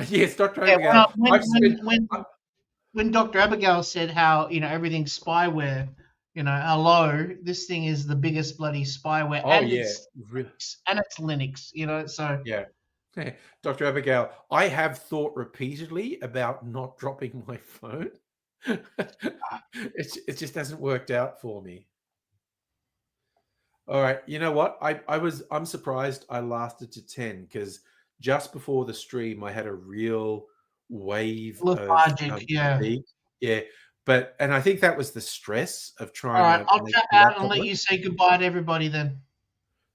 Yes, Dr. Abigail. When Dr. Abigail said how everything's spyware, hello, this thing is the biggest bloody spyware. Oh and yeah, and it's Linux. So yeah. Dr. Abigail, I have thought repeatedly about not dropping my phone. It just hasn't worked out for me. All right, you know what? I'm surprised I lasted to 10 because just before the stream I had a real wave lethargic. Yeah. But I think that was the stress of trying. All right, I'll cut out and let you say goodbye to everybody then.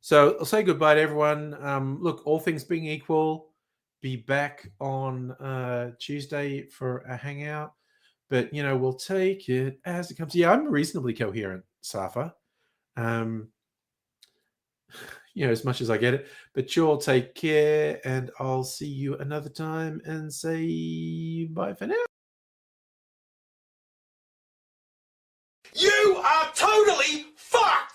So I'll say goodbye to everyone. Look, all things being equal, be back on Tuesday for a hangout. But we'll take it as it comes. Yeah, I'm reasonably coherent, Safa. As much as I get it. But you all take care, and I'll see you another time and say bye for now. You are totally fucked!